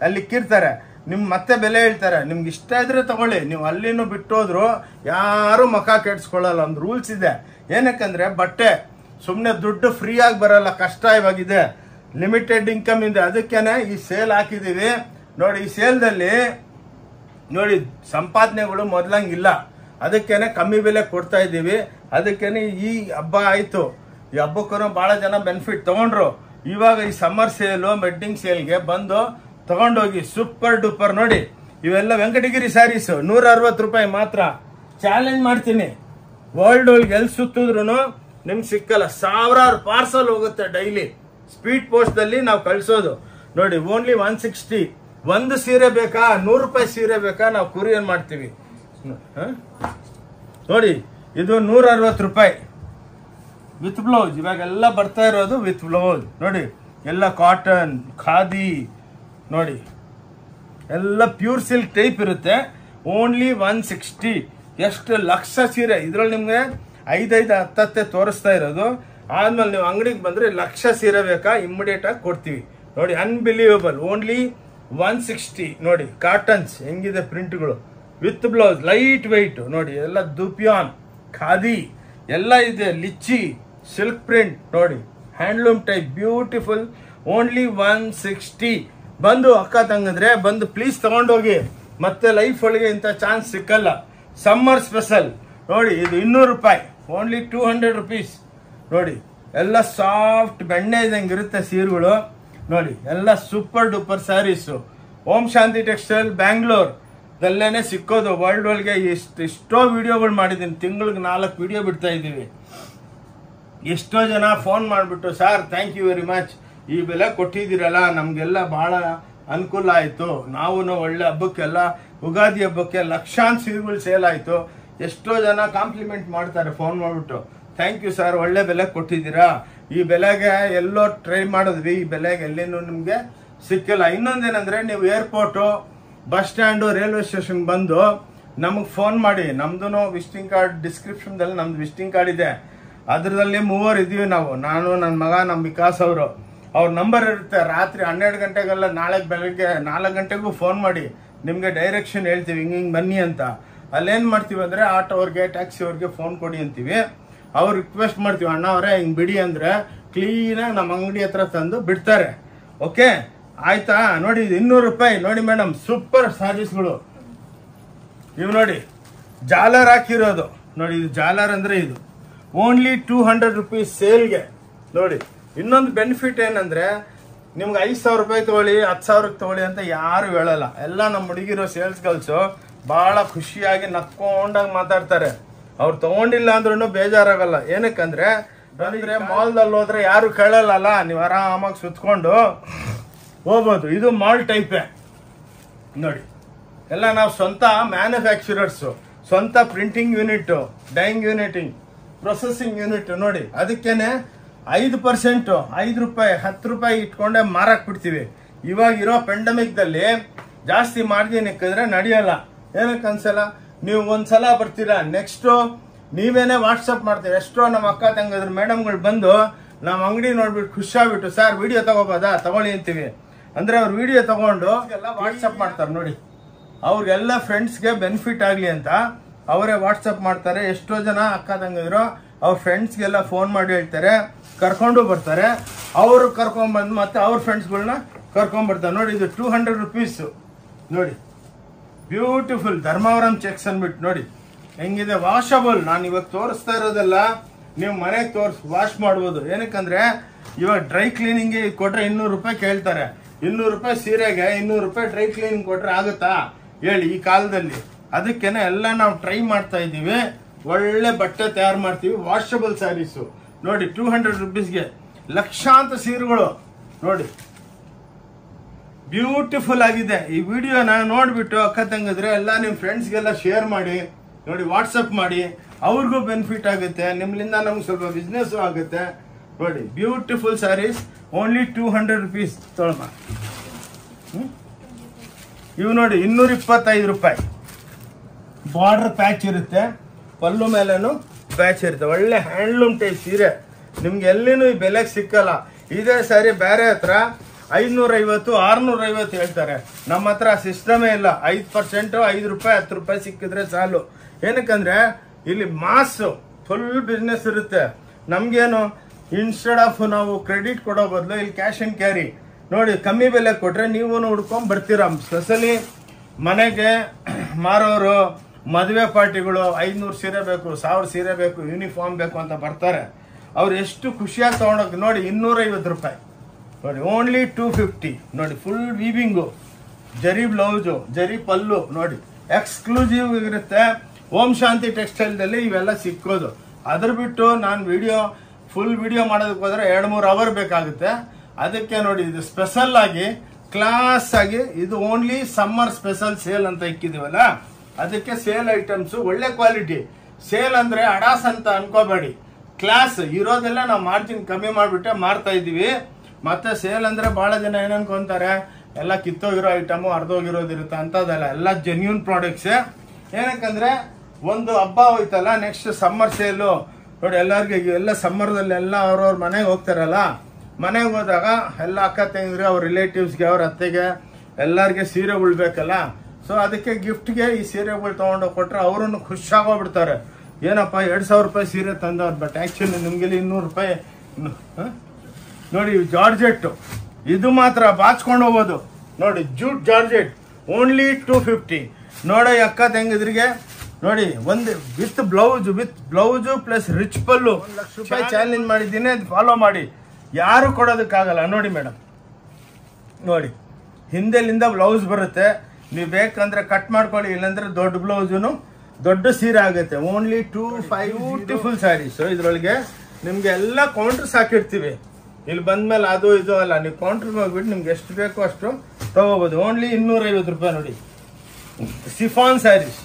ಅಲ್ಲಿ ಇಕ್ಕಿರ್ತಾರೆ, ನಿಮ್ ಮತ್ತೆ ಬೆಲೆ ಹೇಳ್ತಾರೆ. ನಿಮ್ಗೆ ಇಷ್ಟ ಇದ್ರೆ ತಗೊಳ್ಳಿ, ನೀವು ಅಲ್ಲಿನೂ ಬಿಟ್ಟೋದ್ರು ಯಾರು ಮುಖ ಕೆಡ್ಸ್ಕೊಳ್ಳಲ್ಲ. ಒಂದು ರೂಲ್ಸ್ ಇದೆ. ಏನಕ್ಕಂದ್ರೆ ಬಟ್ಟೆ ಸುಮ್ಮನೆ ದುಡ್ಡು ಫ್ರೀ ಆಗಿ ಬರಲ್ಲ, ಕಷ್ಟ ಇವಾಗಿದೆ, ಲಿಮಿಟೆಡ್ ಇನ್ಕಮ್ ಇದೆ. ಅದಕ್ಕೇನೆ ಈ ಸೇಲ್ ಹಾಕಿದೀವಿ ನೋಡಿ. ಈ ಸೇಲ್ದಲ್ಲಿ ನೋಡಿ ಸಂಪಾದನೆಗಳು ಮೊದ್ಲಂಗಿಲ್ಲ, ಅದಕ್ಕೇನೆ ಕಮ್ಮಿ ಬೆಲೆ ಕೊಡ್ತಾ ಇದ್ದೀವಿ. ಅದಕ್ಕೇನೆ ಈ ಹಬ್ಬ ಆಯ್ತು, ಈ ಹಬ್ಬಕ್ಕೂ ಬಹಳ ಜನ ಬೆನಿಫಿಟ್ ತಗೊಂಡ್ರು. ಇವಾಗ ಈ ಸಮ್ಮರ್ ಸೇಲು ವೆಡ್ಡಿಂಗ್ ಸೇಲ್ಗೆ ಬಂದು ತಗೊಂಡೋಗಿ. ಸೂಪರ್ ಡೂಪರ್ ನೋಡಿ. ಇವೆಲ್ಲ ವೆಂಕಟಗಿರಿ ಸ್ಯಾರೀಸ್ 160 ರೂಪಾಯಿ ಮಾತ್ರ. ಚಾಲೆಂಜ್ ಮಾಡ್ತೀನಿ, ವರ್ಲ್ಡ್ ಒಳಗೆ ಎಲ್ಲಿ ಸುತ್ತಿದ್ರು ನಿಮ್ಗೆ ಸಿಕ್ಕಲ್ಲ. ಸಾವಿರಾರು ಪಾರ್ಸಲ್ ಹೋಗುತ್ತೆ ಡೈಲಿ. ಸ್ಪೀಡ್ ಪೋಸ್ಟ್ ಅಲ್ಲಿ ನಾವು ಕಳ್ಸೋದು ನೋಡಿ. ಓನ್ಲಿ 160. ಒಂದು ಸೀರೆ ಬೇಕಾ, 100 ರೂಪಾಯಿ ಸೀರೆ ಬೇಕಾ, ನಾವು ಕೊರಿಯರ್ ಮಾಡ್ತೀವಿ ನೋಡಿ. ಇದು 160 ರೂಪಾಯಿ ವಿತ್ ಬ್ಲೌಸ್. ಇವಾಗೆಲ್ಲ ಬರ್ತಾ ಇರೋದು ವಿತ್ ಬ್ಲೌಸ್ ನೋಡಿ. ಎಲ್ಲ ಕಾಟನ್, ಖಾದಿ ನೋಡಿ, ಎಲ್ಲ ಪ್ಯೂರ್ ಸಿಲ್ಕ್ ಟೈಪ್ ಇರುತ್ತೆ. ಓನ್ಲಿ 160. ಎಷ್ಟು ಲಕ್ಷ ಸೀರೆ ಇದ್ರಲ್ಲಿ ನಿಮ್ಗೆ 5-10 ತೋರಿಸ್ತಾ ಇರೋದು. ಆದ್ಮೇಲೆ ನೀವು ಅಂಗಡಿಗೆ ಬಂದ್ರೆ ಲಕ್ಷ ಸೀರೆ ಬೇಕಾ, ಇಮ್ಮಿಡಿಯೇಟ್ ಆಗಿ ಕೊಡ್ತೀವಿ ನೋಡಿ. ಅನ್ಬಿಲೀವಬಲ್. ಓನ್ಲಿ 160 ನೋಡಿ. ಕಾಟನ್ಸ್ ಹೆಂಗಿದೆ ಪ್ರಿಂಟ್ಗಳು ವಿತ್ ಬ್ಲೌಸ್, ಲೈಟ್ ವೈಟ್ ನೋಡಿ. ಎಲ್ಲ ದುಪಿಯಾನ್, ಖಾದಿ ಎಲ್ಲ ಇದೆ. ಲಿಚ್ಚಿ, ಸಿಲ್ಕ್ ಪ್ರಿಂಟ್ ನೋಡಿ, ಹ್ಯಾಂಡ್ಲೂಮ್ ಟೈಪ್, ಬ್ಯೂಟಿಫುಲ್. ಓನ್ಲಿ 160. ಬಂದು ಅಕ್ಕ ತಂಗಂದ್ರೆ ಬಂದು ಪ್ಲೀಸ್ ತಗೊಂಡೋಗಿ. ಮತ್ತೆ ಲೈಫ್ ಒಳಗೆ ಇಂಥ ಚಾನ್ಸ್ ಸಿಕ್ಕಲ್ಲ. ಸಮ್ಮರ್ ಸ್ಪೆಷಲ್ ನೋಡಿ. ಇದು 200 ರೂಪಾಯಿ. ಓನ್ಲಿ 200 ರುಪೀಸ್ ನೋಡಿ. ಎಲ್ಲ ಸಾಫ್ಟ್ ಬೆಣ್ಣೆ ಇದ್ದಂಗೆ ಇರುತ್ತೆ ಸೀರೆಗಳು ನೋಡಿ. ಎಲ್ಲ ಸೂಪರ್ ಡೂಪರ್ ಸ್ಯಾರೀಸು. ಓಂ ಶಾಂತಿ ಟೆಕ್ಸ್ಟೈಲ್ ಬ್ಯಾಂಗ್ಳೂರ್ ದಲ್ಲೇನೆ ಸಿಕ್ಕೋದು. ವರ್ಲ್ಡ್ ಒಳಗೆ ಎಷ್ಟೋ ವಿಡಿಯೋಗಳು ಮಾಡಿದ್ದೀನಿ. ತಿಂಗಳಿಗೆ 4 ವಿಡಿಯೋ ಬಿಡ್ತಾ ಇದ್ದೀವಿ. ಎಷ್ಟೋ ಜನ ಫೋನ್ ಮಾಡಿಬಿಟ್ಟು sir thank you very much, ಈ ಬೆಲೆ ಕೊಟ್ಟಿದ್ದೀರಲ್ಲ ನಮಗೆಲ್ಲ ಬಹಳ ಅನುಕೂಲ ಆಯಿತು. ನಾವು ಒಳ್ಳೆ ಹಬ್ಬಕ್ಕೆಲ್ಲ ಉಗಾದಿ ಹಬ್ಬಕ್ಕೆ ಲಕ್ಷಾಂತರ ಸೀರೆಗಳು ಸೇಲ್ ಆಯಿತು. ಎಷ್ಟೋ ಜನ ಕಾಂಪ್ಲಿಮೆಂಟ್ ಮಾಡ್ತಾರೆ ಫೋನ್ ಮಾಡಿಬಿಟ್ಟು, ಥ್ಯಾಂಕ್ ಯು ಸರ್ ಒಳ್ಳೆ ಬೆಲೆ ಕೊಟ್ಟಿದ್ದೀರಾ, ಈ ಬೆಲೆಗೆ ಎಲ್ಲೋ ಟ್ರೈ ಮಾಡಿದ್ವಿ, ಈ ಬೆಲೆಗೆ ಎಲ್ಲಿನೂ ನಿಮಗೆ ಸಿಕ್ಕಿಲ್ಲ. ಇನ್ನೊಂದೇನಂದ್ರೆ ನೀವು airport, bus stand, railway station ಬಂದು ನಮಗೆ ಫೋನ್ ಮಾಡಿ. ನಮ್ದು ವಿಸಿಟಿಂಗ್ ಕಾರ್ಡ್ ಡಿಸ್ಕ್ರಿಪ್ಷನ್ದಲ್ಲಿ ನಮ್ದು ವಿಸಿಟಿಂಗ್ ಕಾರ್ಡ್ ಇದೆ. ಅದರಲ್ಲಿ 3 ಇದೀವಿ ನಾವು, ನಾನು, ನನ್ನ ಮಗ, ನಮ್ಮ ವಿಕಾಸ್ ಅವರು. ಅವ್ರ ನಂಬರ್ ಇರುತ್ತೆ. ರಾತ್ರಿ 12 ಗಂಟೆಗೆಲ್ಲ ನಾಳೆ ಬೆಳಗ್ಗೆ 4 ಗಂಟೆಗೂ ಫೋನ್ ಮಾಡಿ ನಿಮಗೆ ಡೈರೆಕ್ಷನ್ ಹೇಳ್ತೀವಿ, ಹಿಂಗೆ ಬನ್ನಿ ಅಂತ. ಅಲ್ಲೇನು ಮಾಡ್ತೀವಿ ಅಂದರೆ ಆಟೋ ಅವ್ರಿಗೆ, ಟ್ಯಾಕ್ಸಿ ಅವ್ರಿಗೆ ಫೋನ್ ಕೊಡಿ ಅಂತೀವಿ. ಅವ್ರು ರಿಕ್ವೆಸ್ಟ್ ಮಾಡ್ತೀವಿ, ಅಣ್ಣ ಅವರೇ ಹಿಂಗೆ ಬಿಡಿ ಅಂದರೆ ಕ್ಲೀನಾಗಿ ನಮ್ಮ ಅಂಗಡಿ ಹತ್ರ ತಂದು ಬಿಡ್ತಾರೆ. ಓಕೆ ಆಯ್ತಾ. ನೋಡಿ 200 ರೂಪಾಯಿ ನೋಡಿ ಮೇಡಮ್, ಸೂಪರ್ ಸ್ಯಾರೀಸ್ಗಳು ಇವು ನೋಡಿ. ಜಾಲರ್ ಹಾಕಿರೋದು ನೋಡಿ. ಇದು ಜಾಲರ್ ಅಂದರೆ ಇದು ಓನ್ಲಿ 200 ರುಪೀಸ್ ಸೇಲ್ಗೆ ನೋಡಿ. ಇನ್ನೊಂದು ಬೆನಿಫಿಟ್ ಏನಂದ್ರೆ ನಿಮ್ಗೆ 5,000 ರೂಪಾಯಿ ತಗೊಳ್ಳಿ, 10,000ಕ್ಕೆ ತಗೊಳ್ಳಿ ಅಂತ ಯಾರು ಹೇಳಲ್ಲ. ಎಲ್ಲ ನಮ್ಮ ಹುಡುಗಿರೋ ಸೇಲ್ಸ್ ಗರ್ಲ್ಸು ಬಹಳ ಖುಷಿಯಾಗಿ ನಕ್ಕೊಂಡಾಗಿ ಮಾತಾಡ್ತಾರೆ. ಅವ್ರು ತಗೊಂಡಿಲ್ಲ ಅಂದ್ರೂ ಬೇಜಾರಾಗಲ್ಲ. ಏನಕ್ಕಂದ್ರೆ ಬಂದ್ರೆ ಮಾಲ್ದಲ್ಲಿ ಹೋದ್ರೆ ಯಾರು ಕೇಳಲ್ಲ, ನೀವು ಆರಾಮಾಗಿ ಸುತ್ಕೊಂಡು ಹೋಗ್ಬೋದು. ಇದು ಮಾಲ್ ಟೈಪೇ ನೋಡಿ. ಎಲ್ಲ ನಾವು ಸ್ವಂತ ಮ್ಯಾನುಫ್ಯಾಕ್ಚರರ್ಸು, ಸ್ವಂತ ಪ್ರಿಂಟಿಂಗ್ ಯೂನಿಟ್, ಡೈಯಿಂಗ್ ಯೂನಿಟಿಂಗ್, ಪ್ರೊಸೆಸಿಂಗ್ ಯೂನಿಟ್ ನೋಡಿ. ಅದಕ್ಕೇನೆ 5%, 5 ರೂಪಾಯಿ, 10 ರೂಪಾಯಿ ಇಟ್ಕೊಂಡೆ ಮಾರಾಕ್ ಬಿಡ್ತೀವಿ. ಇವಾಗಿರೋ ಪೆಂಡಮಿಕ್ದಲ್ಲಿ ಜಾಸ್ತಿ ಮಾರ್ಜಿನ್ ಇಕ್ಕಿದ್ರೆ ನಡೆಯಲ್ಲ. ಏನಕ್ಕೆ ಅನ್ಸಲ್ಲ, ನೀವು ಒಂದ್ಸಲ ಬರ್ತೀರಾ, ನೆಕ್ಸ್ಟು ನೀವೇನೆ ವಾಟ್ಸಪ್ ಮಾಡ್ತೀವಿ. ಎಷ್ಟೋ ನಮ್ಮ ಅಕ್ಕ ತಂಗದ್ರ ಮೇಡಮ್ಗಳು ಬಂದು ನಮ್ಮ ಅಂಗಡಿ ನೋಡ್ಬಿಟ್ಟು ಖುಷಿಯಾಗ್ಬಿಟ್ಟು ಸರ್ ವಿಡಿಯೋ ತಗೋಬೋದಾ, ತಗೊಳ್ಳಿ ಅಂತೀವಿ. ಅಂದ್ರೆ ಅವ್ರು ವಿಡಿಯೋ ತಗೊಂಡು ಎಲ್ಲ ವಾಟ್ಸಪ್ ಮಾಡ್ತಾರೆ ನೋಡಿ. ಅವ್ರಿಗೆಲ್ಲ ಫ್ರೆಂಡ್ಸ್ಗೆ ಬೆನಿಫಿಟ್ ಆಗಲಿ ಅಂತ ಅವರೇ ವಾಟ್ಸಪ್ ಮಾಡ್ತಾರೆ. ಎಷ್ಟೋ ಜನ ಅಕ್ಕ ತಂಗಿದ್ರು ಅವ್ರ ಫ್ರೆಂಡ್ಸ್ಗೆಲ್ಲ ಫೋನ್ ಮಾಡಿ ಹೇಳ್ತಾರೆ, ಕರ್ಕೊಂಡು ಬರ್ತಾರೆ. ಅವರು ಕರ್ಕೊಂಡ್ಬಂದು ಮತ್ತೆ ಅವ್ರ ಫ್ರೆಂಡ್ಸ್ಗಳನ್ನ ಕರ್ಕೊಂಡ್ಬರ್ತಾರೆ ನೋಡಿ. ಇದು 200 ರುಪೀಸ್ ನೋಡಿ. ಬ್ಯೂಟಿಫುಲ್ ಧರ್ಮವರಂ ಚೆಕ್ಸ್ ಅಂದ್ಬಿಟ್ಟು ನೋಡಿ ಹೆಂಗಿದೆ. ವಾಷಬಲ್. ನಾನು ಇವಾಗ ತೋರಿಸ್ತಾ ಇರೋದೆಲ್ಲ ನೀವು ಮನೆಗೆ ವಾಶ್ ಮಾಡ್ಬೋದು. ಏನಕ್ಕಂದ್ರೆ ಇವಾಗ ಡ್ರೈ ಕ್ಲೀನಿಂಗ್ಗೆ ಕೊಟ್ರೆ 200 ರೂಪಾಯಿ ಕೇಳ್ತಾರೆ. 200 ರೂಪಾಯಿ ಸೀರೆಗೆ 200 ರೂಪಾಯಿ ಡ್ರೈ ಕ್ಲೀನಿಂಗ್ ಕೊಟ್ರೆ ಆಗುತ್ತಾ ಹೇಳಿ ಈ ಕಾಲದಲ್ಲಿ? ಅದಕ್ಕೇನೆ ಎಲ್ಲ ನಾವು ಟ್ರೈ ಮಾಡ್ತಾ ಇದ್ದೀವಿ. ಒಳ್ಳೆ ಬಟ್ಟೆ ತಯಾರು ಮಾಡ್ತೀವಿ. ವಾಷಬಲ್ ಸ್ಯಾರೀಸು ನೋಡಿ. 200 ರುಪೀಸ್ಗೆ ಲಕ್ಷಾಂತರ ಸೀರೆಗಳು ನೋಡಿ ಬ್ಯೂಟಿಫುಲ್ ಆಗಿದೆ. ಈ ವಿಡಿಯೋನ ನೋಡ್ಬಿಟ್ಟು ಅಕ್ಕ ತಂಗಿದ್ರೆ ಎಲ್ಲ ನಿಮ್ಮ ಫ್ರೆಂಡ್ಸ್ಗೆಲ್ಲ ಶೇರ್ ಮಾಡಿ, ನೋಡಿ ವಾಟ್ಸಪ್ ಮಾಡಿ, ಅವ್ರಿಗೂ ಬೆನಿಫಿಟ್ ಆಗುತ್ತೆ, ನಿಮ್ಮಿಂದ ನಮ್ಗೆ ಸ್ವಲ್ಪ ಬಿಸ್ನೆಸ್ ಆಗುತ್ತೆ. ನೋಡಿ ಬ್ಯೂಟಿಫುಲ್ ಸ್ಯಾರೀಸ್, ಓನ್ಲಿ 200 rupees ತೊಗೊಳ್ಮ. ಇವು ನೋಡಿ 225 ರೂಪಾಯಿ. ಬಾರ್ಡರ್ ಪ್ಯಾಚ್ ಇರುತ್ತೆ, ಪಲ್ಲು ಮೇಲೇನು ಪ್ಯಾಚ್ ಇರುತ್ತೆ. ಒಳ್ಳೆ ಹ್ಯಾಂಡ್ಲೂಮ್ ಟೈಪ್ ಸೀರೆ, ನಿಮ್ಗೆ ಎಲ್ಲಿನೂ ಈ ಬೆಲೆಗೆ ಸಿಕ್ಕಲ್ಲ. ಇದೇ ಸ್ಯಾರಿ ಬೇರೆ ಹತ್ರ 550 650 ಹೇಳ್ತಾರೆ. ನಮ್ಮ ಹತ್ರ ಸಿಸ್ಟಮೇ ಇಲ್ಲ. 5% 5 ರೂಪಾಯಿ 10 ರೂಪಾಯಿ ಸಿಕ್ಕಿದ್ರೆ ಸಾಲು. ಏನಕ್ಕಂದ್ರೆ ಇಲ್ಲಿ ಮಾಸ್ ಫುಲ್ ಬಿಸ್ನೆಸ್ ಇರುತ್ತೆ. ನಮ್ಗೇನು ಇನ್ಸ್ಟೆಡ್ ಆಫ್ ನಾವು ಕ್ರೆಡಿಟ್ ಕೊಡೋ ಬದಲು ಇಲ್ಲಿ ಕ್ಯಾಶ್ ಅಂಡ್ ಕ್ಯಾರಿ. ನೋಡಿ ಕಮ್ಮಿ ಬೆಲೆ ಕೊಟ್ರೆ ನೀವು ಹುಡ್ಕೊಂಡ್ ಬರ್ತೀರಾ. ಸ್ಪೆಷಲಿ ಮನೆಗೆ ಮಾರೋರು, ಮದುವೆ ಪಾರ್ಟಿಗಳು 500 ಸೀರೆ ಬೇಕು, 1000 ಸೀರೆ ಬೇಕು, ಯೂನಿಫಾರ್ಮ್ ಬೇಕು ಅಂತ ಬರ್ತಾರೆ. ಅವ್ರು ಎಷ್ಟು ಖುಷಿಯಾಗಿ ತಗೊಂಡೋಗಿ. ನೋಡಿ 250 ರೂಪಾಯಿ, ನೋಡಿ ಓನ್ಲಿ 250. ನೋಡಿ ಫುಲ್ ವೀವಿಂಗು, ಜರಿ ಬ್ಲೌಸು, ಜರಿ ಪಲ್ಲು, ನೋಡಿ ಎಕ್ಸ್ಕ್ಲೂಸಿವ್ ಇರುತ್ತೆ. ಓಂ ಶಾಂತಿ ಟೆಕ್ಸ್ಟೈಲ್ದಲ್ಲಿ ಇವೆಲ್ಲ ಸಿಕ್ಕೋದು. ಅದ್ರ ಬಿಟ್ಟು ನಾನು ಫುಲ್ ವಿಡಿಯೋ ಮಾಡೋದಕ್ಕೆ ಹೋದ್ರೆ 2-3 ಅವರ್ ಬೇಕಾಗುತ್ತೆ. ಅದಕ್ಕೆ ನೋಡಿ ಇದು ಸ್ಪೆಷಲ್ ಆಗಿ ಕ್ಲಾಸ್ ಆಗಿ ಇದು ಓನ್ಲಿ ಸಮ್ಮರ್ ಸ್ಪೆಷಲ್ ಸೇಲ್ ಅಂತ ಇಕ್ಕಿದೀವಲ್ಲ, ಅದಕ್ಕೆ ಸೇಲ್ ಐಟಮ್ಸ್ ಒಳ್ಳೆ ಕ್ವಾಲಿಟಿ. ಸೇಲ್ ಅಂದ್ರೆ ಅಡಾಸ್ ಅಂತ ಅನ್ಕೋಬೇಡಿ, ಕ್ಲಾಸ್ ಇರೋದೆಲ್ಲ ನಾವು ಮಾರ್ಜಿನ್ ಕಮ್ಮಿ ಮಾಡಿಬಿಟ್ಟೆ ಮಾರ್ತಾ ಇದೀವಿ. ಮತ್ತೆ ಸೇಲ್ ಅಂದ್ರೆ ಬಹಳ ಜನ ಏನ್ ಅನ್ಕೊಂತಾರೆ, ಎಲ್ಲ ಕಿತ್ತೋಗಿರೋ ಐಟಮು ಅರ್ಧೋಗಿರೋದಿರುತ್ತೆ. ಅಂತದಲ್ಲ, ಎಲ್ಲ ಜೆನ್ಯೂನ್ ಪ್ರಾಡಕ್ಟ್ಸ್. ಏನಕ್ಕಂದ್ರೆ ಒಂದು ಹಬ್ಬ ಹೋಯ್ತಲ್ಲ, ನೆಕ್ಸ್ಟ್ ಸಮ್ಮರ್ ಸೇಲು. ನೋಡಿ ಎಲ್ಲರಿಗೂ ಎಲ್ಲ ಸಮ್ಮರ್ದಲ್ಲಿ ಎಲ್ಲ ಅವ್ರವ್ರ ಮನೆಗೆ ಹೋಗ್ತಾರಲ್ಲ, ಮನೆಗೆ ಹೋದಾಗ ಎಲ್ಲ ಅಕ್ಕ ತಂಗಿದ್ರೆ ಅವ್ರ ರಿಲೇಟಿವ್ಸ್ಗೆ, ಅವ್ರ ಅತ್ತೆಗೆ ಎಲ್ಲರಿಗೆ ಸೀರೆ ಉಳ್ಬೇಕಲ್ಲ. ಸೊ ಅದಕ್ಕೆ ಗಿಫ್ಟ್ಗೆ ಈ ಸೀರೆಗಳು ತಗೊಂಡೋಗಿ ಕೊಟ್ರೆ ಅವ್ರನ್ನು ಖುಷಿಯಾಗೋಗ್ಬಿಡ್ತಾರೆ. ಏನಪ್ಪ 2000 ರೂಪಾಯಿ ಸೀರೆ ತಂದವ್ರು, ಬಟ್ ಆಕ್ಚುಲಿ ನಿಮ್ಗೆ 200 ರೂಪಾಯಿ. ನೋಡಿ ಜಾರ್ಜೆಟ್, ಇದು ಮಾತ್ರ ಬಾಚ್ಕೊಂಡು ಹೋಗೋದು. ನೋಡಿ ಜೂಟ್ ಜಾರ್ಜೆಟ್ ಓನ್ಲಿ 250. ನೋಡಿ ಅಕ್ಕ ತಂಗಿದ್ರಿಗೆ ನೋಡಿ ಒಂದು ವಿತ್ ಬ್ಲೌಸು ಪ್ಲಸ್ ರಿಚ್ ಪಲ್ಲು. 1 ಲಕ್ಷ ರೂಪಾಯಿ ಚಾಲೆಂಜ್ ಮಾಡಿದ್ದೀನಿ, ಅದು ಫಾಲೋ ಮಾಡಿ. ಯಾರು ಕೊಡೋದಕ್ಕಾಗಲ್ಲ. ನೋಡಿ ಮೇಡಮ್, ನೋಡಿ ಹಿಂದೆಲಿಂದ ಬ್ಲೌಸ್ ಬರುತ್ತೆ. ನೀವು ಬೇಕಂದ್ರೆ ಕಟ್ ಮಾಡ್ಕೊಳ್ಳಿ, ಇಲ್ಲಾಂದ್ರೆ ದೊಡ್ಡ ಬ್ಲೌಸು ದೊಡ್ಡ ಸೀರೆ ಆಗುತ್ತೆ. Only 25 beautiful saris. ಇದ್ರೊಳಗೆ ನಿಮ್ಗೆ ಎಲ್ಲ ಕೌಂಟರ್ಸ್ ಹಾಕಿರ್ತೀವಿ. ಇಲ್ಲಿ ಬಂದ್ಮೇಲೆ ಅದು ಇದು ಅಲ್ಲ, ನೀವು ಕೌಂಟರ್ಗೆ ಹೋಗ್ಬಿಟ್ಟು ನಿಮ್ಗೆ ಎಷ್ಟು ಬೇಕೋ ಅಷ್ಟು ತಗೋಬಹುದು. ಓನ್ಲಿ 250 ರೂಪಾಯಿ. ನೋಡಿ ಸಿಫಾನ್ ಸ್ಯಾರೀಸ್,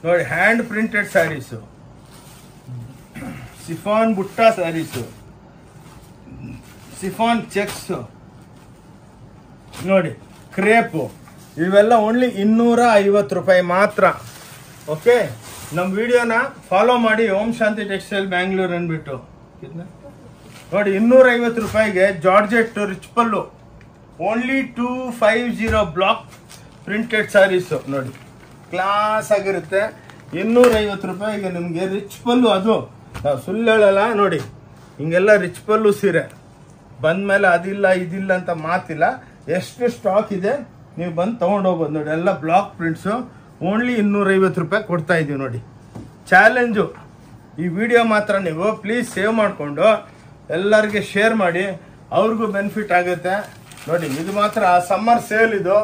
ನೋಡಿ ಹ್ಯಾಂಡ್ ಪ್ರಿಂಟೆಡ್ ಸ್ಯಾರೀಸು, ಸಿಫಾನ್ ಬುಟ್ಟ ಸ್ಯಾರೀಸು, ಸಿಫಾನ್ ಚೆಕ್ಸ್, ನೋಡಿ ಕ್ರೇಪು, ಇವೆಲ್ಲ ಓನ್ಲಿ 250 ರೂಪಾಯಿ ಮಾತ್ರ. ಓಕೆ, ನಮ್ಮ ವಿಡಿಯೋನ ಫಾಲೋ ಮಾಡಿ. ಓಂ ಶಾಂತಿ ಟೆಕ್ಸ್ಟೈಲ್ ಬ್ಯಾಂಗ್ಳೂರ್ ಅಂದ್ಬಿಟ್ಟು ನೋಡಿ 250 ರೂಪಾಯಿಗೆ ಜಾರ್ಜೆಟ್ ರಿಚ್ ಪಲ್ಲು, ಓನ್ಲಿ 250 ಬ್ಲಾಕ್ ಪ್ರಿಂಟೆಡ್ ಸ್ಯಾರೀಸು. ನೋಡಿ ಕ್ಲಾಸ್ ಆಗಿರುತ್ತೆ. 250 ರೂಪಾಯಿಗೆ ನಿಮಗೆ ರಿಚ್ ಪಲ್ಲು. ಅದು ನಾವು ಸುಳ್ಳು ಹೇಳಲ್ಲ. ನೋಡಿ ಹಿಂಗೆಲ್ಲ ರಿಚ್ ಪಲ್ಲು ಸೀರೆ ಬಂದ್ಮೇಲೆ ಅದಿಲ್ಲ ಇದಿಲ್ಲ ಅಂತ ಮಾತಿಲ್ಲ. ಎಷ್ಟು ಸ್ಟಾಕ್ ಇದೆ ನೀವು ಬಂದು ತೊಗೊಂಡೋಗ್ಬೋದು. ನೋಡಿ ಎಲ್ಲ ಬ್ಲಾಕ್ ಪ್ರಿಂಟ್ಸು ಓನ್ಲಿ 250 ರೂಪಾಯಿ ಕೊಡ್ತಾ ಇದೀವಿ. ನೋಡಿ ಚಾಲೆಂಜು. ಈ ವಿಡಿಯೋ ಮಾತ್ರ ನೀವು ಪ್ಲೀಸ್ ಸೇವ್ ಮಾಡಿಕೊಂಡು ಎಲ್ಲರಿಗೆ ಶೇರ್ ಮಾಡಿ, ಅವ್ರಿಗೂ ಬೆನಿಫಿಟ್ ಆಗುತ್ತೆ. ನೋಡಿ ಇದು ಮಾತ್ರ ಸಮ್ಮರ್ ಸೇಲ್, ಇದು